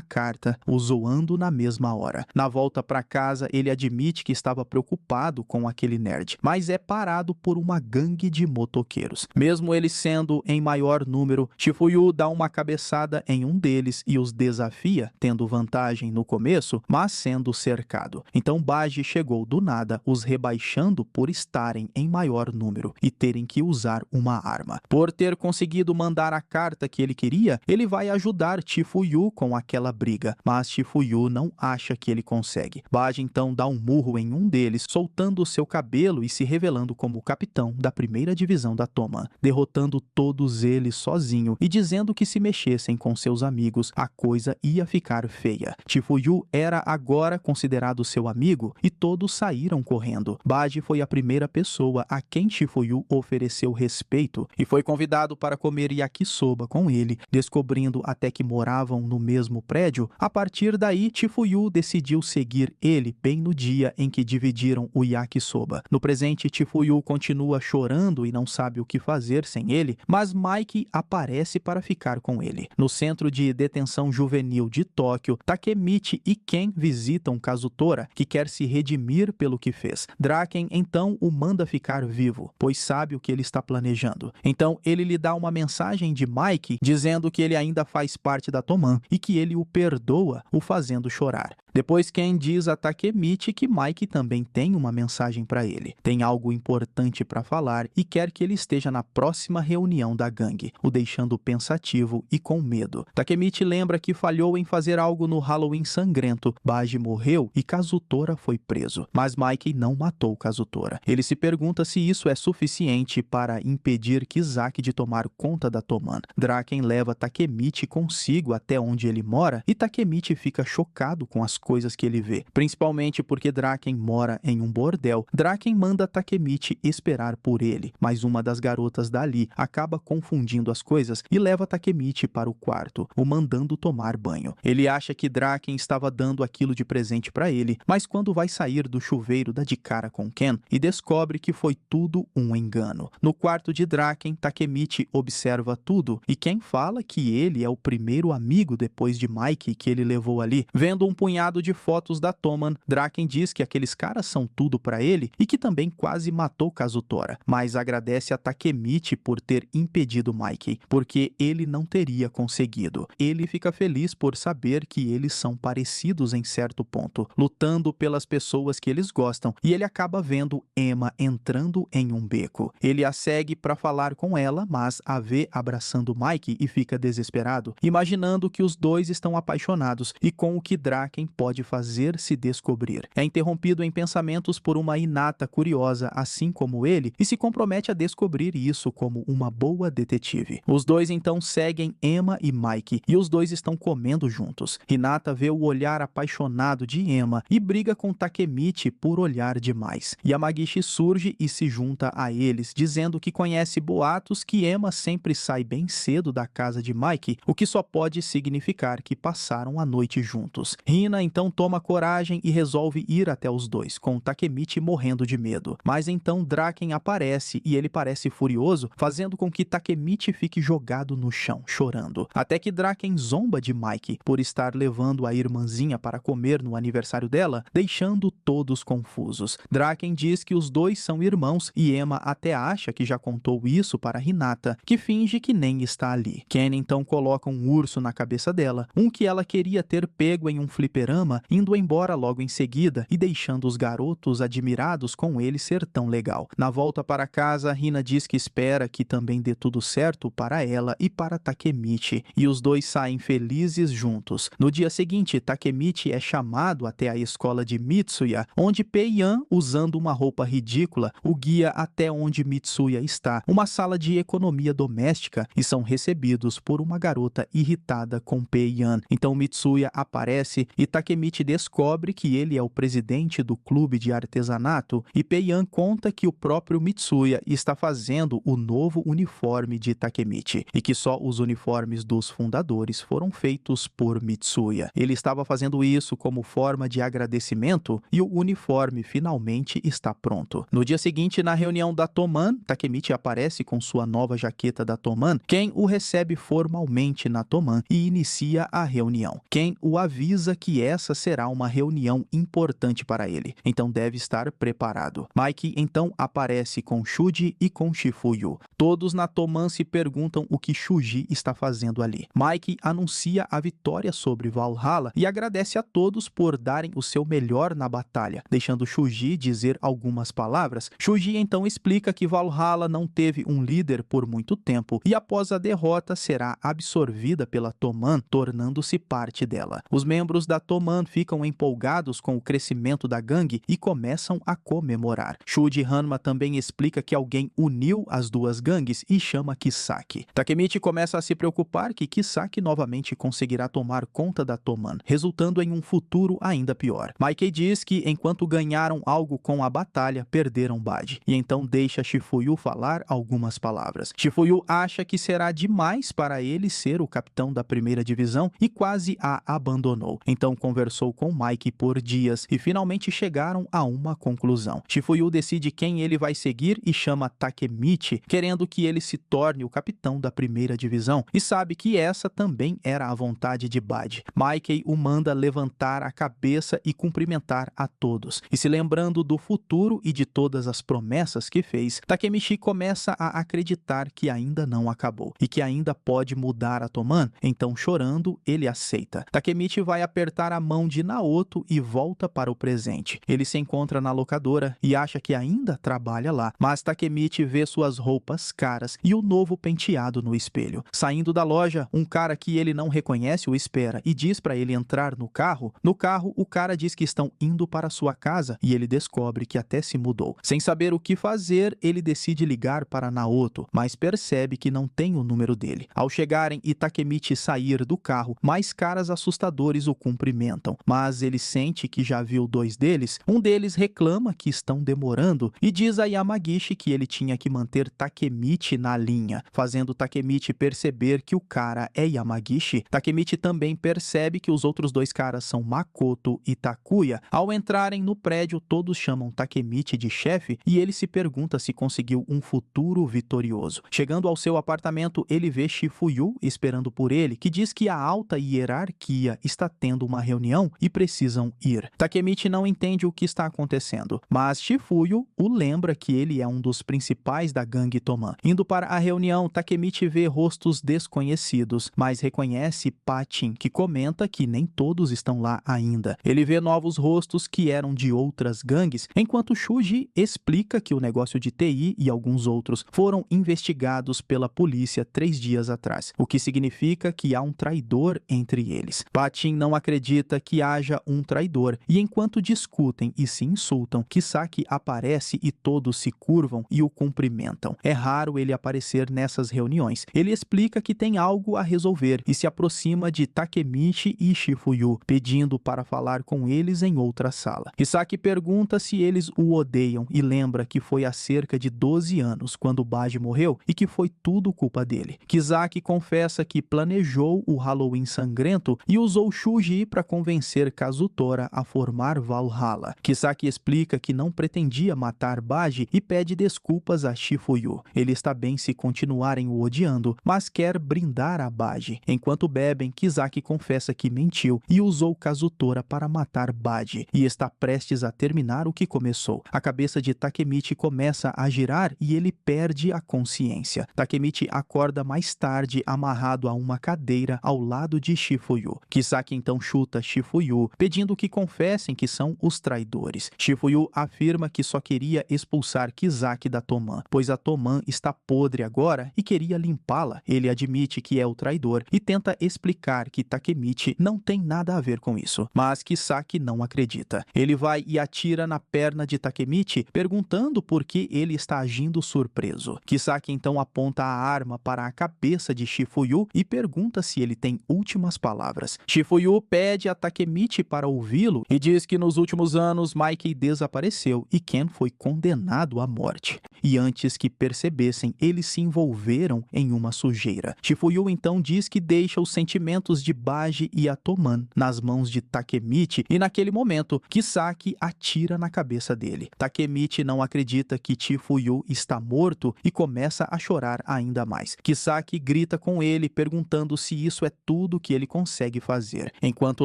carta, o zoando na mesma hora. Na volta para casa, ele admite que estava preocupado com aquele nerd, mas é parado por uma gangue de motoqueiros. Mesmo ele sendo em maior número, Chifuyu dá uma cabeçada em um deles e os desafia, tendo vantagem no começo, mas sendo cercado. Então Baji chegou do nada, os rebaixando por estarem em maior número e terem que usar uma arma. Por ter conseguido mandar a carta que ele queria, ele vai ajudar Chifuyu com aquela briga, mas Chifuyu não acha que ele consegue. Baji então dá um murro em um deles, soltando o seu cabelo e se revelando como o capitão da primeira divisão da Toman, derrotando todos eles sozinho e dizendo que se mexessem com seus amigos, a coisa ia ficar feia. Chifuyu era agora considerado seu amigo e todos saíram correndo. Baji foi a primeira pessoa a quem Chifuyu ofereceu respeito e foi convidado para comer yakisoba com ele, descobrindo até que moravam no mesmo prédio. A partir daí, Chifuyu decidiu seguir ele bem no dia em que dividiram o yakisoba. No presente, Chifuyu continua chorando e não sabe o que fazer sem ele, mas Mikey aparece para ficar com ele. No centro de detenção juvenil de Tóquio, Takemichi e Ken visitam Kazutora, que quer se redimir pelo que fez. Draken então o manda ficar vivo, pois sabe o que ele está planejando. Então ele lhe dá uma mensagem de Mikey dizendo que ele ainda faz parte da Toman e que ele o perdoa, o fazendo chorar. Depois Ken diz a Takemichi que Mikey também tem uma mensagem para ele. Tem algo importante para falar e quer que ele esteja na próxima reunião da gangue, o deixando pensativo e com medo. Takemichi lembra que falhou em fazer algo no Halloween Sangrento. Baji morreu e Kazutora foi preso, mas Mikey não matou Kazutora. Ele se pergunta se isso é suficiente para impedir Kisaki de tomar conta da Toman. Draken leva Takemichi consigo até onde ele mora e Takemichi fica chocado com as coisas que ele vê, principalmente porque Draken mora em um bordel. Draken manda Takemichi esperar por ele, mas uma das garotas dali acaba confundindo as coisas e leva Takemichi para o quarto, o mandando tomar banho. Ele acha que Draken estava dando aquilo de presente para ele, mas quando vai sair do chuveiro dá de cara com Ken e descobre que foi tudo um engano. No quarto de Draken, Takemichi observa tudo e Ken fala que ele é o primeiro amigo depois de Mikey que ele levou ali. Vendo um punhado Cercado de fotos da Toman, Draken diz que aqueles caras são tudo pra ele e que também quase matou Kazutora, mas agradece a Takemichi por ter impedido Mike, porque ele não teria conseguido. Ele fica feliz por saber que eles são parecidos em certo ponto, lutando pelas pessoas que eles gostam, e ele acaba vendo Emma entrando em um beco. Ele a segue para falar com ela, mas a vê abraçando Mike e fica desesperado, imaginando que os dois estão apaixonados e com o que Draken pode fazer se descobrir. É interrompido em pensamentos por uma Hinata curiosa, assim como ele, e se compromete a descobrir isso como uma boa detetive. Os dois então seguem Emma e Mike, e os dois estão comendo juntos. Hinata vê o olhar apaixonado de Emma e briga com Takemichi por olhar demais. Yamagishi surge e se junta a eles, dizendo que conhece boatos que Emma sempre sai bem cedo da casa de Mike, o que só pode significar que passaram a noite juntos. Hina então toma coragem e resolve ir até os dois, com Takemichi morrendo de medo. Mas então Draken aparece e ele parece furioso, fazendo com que Takemichi fique jogado no chão, chorando. Até que Draken zomba de Mike por estar levando a irmãzinha para comer no aniversário dela, deixando todos confusos. Draken diz que os dois são irmãos e Emma até acha que já contou isso para Hinata, que finge que nem está ali. Ken então coloca um urso na cabeça dela, um que ela queria ter pego em um fliperama, indo embora logo em seguida e deixando os garotos admirados com ele ser tão legal. Na volta para casa, Hina diz que espera que também dê tudo certo para ela e para Takemichi, e os dois saem felizes juntos. No dia seguinte, Takemichi é chamado até a escola de Mitsuya, onde Pei-yan, usando uma roupa ridícula, o guia até onde Mitsuya está, uma sala de economia doméstica, e são recebidos por uma garota irritada com Pei-yan. Então Mitsuya aparece e Takemichi descobre que ele é o presidente do clube de artesanato, e Pei-yan conta que o próprio Mitsuya está fazendo o novo uniforme de Takemichi, e que só os uniformes dos fundadores foram feitos por Mitsuya. Ele estava fazendo isso como forma de agradecimento e o uniforme finalmente está pronto. No dia seguinte, na reunião da Toman, Takemichi aparece com sua nova jaqueta da Toman. Ken o recebe formalmente na Toman e inicia a reunião. Ken o avisa que essa será uma reunião importante para ele, então deve estar preparado. Mike então aparece com Shuji e com Shifuyu. Todos na Toman se perguntam o que Shuji está fazendo ali. Mike anuncia a vitória sobre Valhalla e agradece a todos por darem o seu melhor na batalha, deixando Shuji dizer algumas palavras. Shuji então explica que Valhalla não teve um líder por muito tempo e após a derrota será absorvida pela Toman, tornando-se parte dela. Os membros da Toman ficam empolgados com o crescimento da gangue e começam a comemorar. Shuji Hanma também explica que alguém uniu as duas gangues e chama Kisaki. Takemichi começa a se preocupar que Kisaki novamente conseguirá tomar conta da Toman, resultando em um futuro ainda pior. Mike diz que enquanto ganharam algo com a batalha, perderam Bade, e então deixa Shifuyu falar algumas palavras. Shifuyu acha que será demais para ele ser o capitão da primeira divisão e quase a abandonou. Então conversou com Mike por dias e finalmente chegaram a uma conclusão. Shifuyu decide quem ele vai seguir e chama Takemichi, querendo que ele se torne o capitão da primeira divisão, e sabe que essa também era a vontade de Bade. Mike o manda levantar a cabeça e cumprimentar a todos. E se lembrando do futuro e de todas as promessas que fez, Takemichi começa a acreditar que ainda não acabou e que ainda pode mudar a Toman. Então, chorando, ele aceita. Takemichi vai apertar a mão de Naoto e volta para o presente. Ele se encontra na locadora e acha que ainda trabalha lá, mas Takemichi vê suas roupas caras e o novo penteado no espelho. Saindo da loja, um cara que ele não reconhece o espera e diz para ele entrar no carro. No carro, o cara diz que estão indo para sua casa e ele descobre que até se mudou. Sem saber o que fazer, ele decide ligar para Naoto, mas percebe que não tem o número dele. Ao chegarem e Takemichi sair do carro, mais caras assustadores o cumprimentam, mas ele sente que já viu dois deles. Um deles reclama que estão demorando e diz a Yamagishi que ele tinha que manter Takemichi na linha, fazendo Takemichi perceber que o cara é Yamagishi. Takemichi também percebe que os outros dois caras são Makoto e Takuya. Ao entrarem no prédio, todos chamam Takemichi de chefe e ele se pergunta se conseguiu um futuro vitorioso. Chegando ao seu apartamento, ele vê Shifuyu esperando por ele, que diz que a alta hierarquia está tendo uma reunião reunião e precisam ir. Takemichi não entende o que está acontecendo, mas Shifuyu o lembra que ele é um dos principais da gangue Toman. Indo para a reunião, Takemichi vê rostos desconhecidos, mas reconhece Pachin, que comenta que nem todos estão lá ainda. Ele vê novos rostos que eram de outras gangues, enquanto Shuji explica que o negócio de TI e alguns outros foram investigados pela polícia 3 dias atrás, o que significa que há um traidor entre eles. Pachin não acredita que haja um traidor, e enquanto discutem e se insultam, Kisaki aparece e todos se curvam e o cumprimentam. É raro ele aparecer nessas reuniões. Ele explica que tem algo a resolver e se aproxima de Takemichi e Shifuyu, pedindo para falar com eles em outra sala. Kisaki pergunta se eles o odeiam e lembra que foi há cerca de 12 anos quando Baji morreu e que foi tudo culpa dele. Kisaki confessa que planejou o Halloween sangrento e usou Shuji para convencer Kazutora a formar Valhalla. Kisaki explica que não pretendia matar Baji e pede desculpas a Shifuyu. Ele está bem se continuarem o odiando, mas quer brindar a Baji. Enquanto bebem, Kisaki confessa que mentiu e usou Kazutora para matar Baji e está prestes a terminar o que começou. A cabeça de Takemichi começa a girar e ele perde a consciência. Takemichi acorda mais tarde amarrado a uma cadeira ao lado de Shifuyu. Kisaki então chuta Shifuyu, pedindo que confessem que são os traidores. Shifuyu afirma que só queria expulsar Kisaki da Toman, pois a Toman está podre agora e queria limpá-la. Ele admite que é o traidor e tenta explicar que Takemichi não tem nada a ver com isso, mas Kisaki não acredita. Ele vai e atira na perna de Takemichi, perguntando por que ele está agindo surpreso. Kisaki então aponta a arma para a cabeça de Shifuyu e pergunta se ele tem últimas palavras. Shifuyu pede a Takemichi para ouvi-lo e diz que nos últimos anos Mikey desapareceu e Ken foi condenado à morte. E antes que percebessem, eles se envolveram em uma sujeira. Shifuyu então diz que deixa os sentimentos de Baji e a Toman nas mãos de Takemichi e naquele momento Kisaki atira na cabeça dele. Takemichi não acredita que Shifuyu está morto e começa a chorar ainda mais. Kisaki grita com ele perguntando se isso é tudo que ele consegue fazer. Enquanto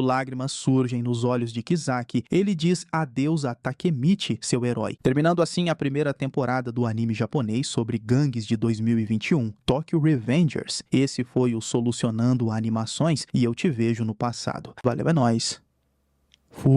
lágrimas surgem nos olhos de Kisaki, ele diz adeus a Takemichi, seu herói. Terminando assim a primeira temporada do anime japonês sobre gangues de 2021, Tokyo Revengers. Esse foi o Solucionando Animações e eu te vejo no passado. Valeu, é nóis. Fui.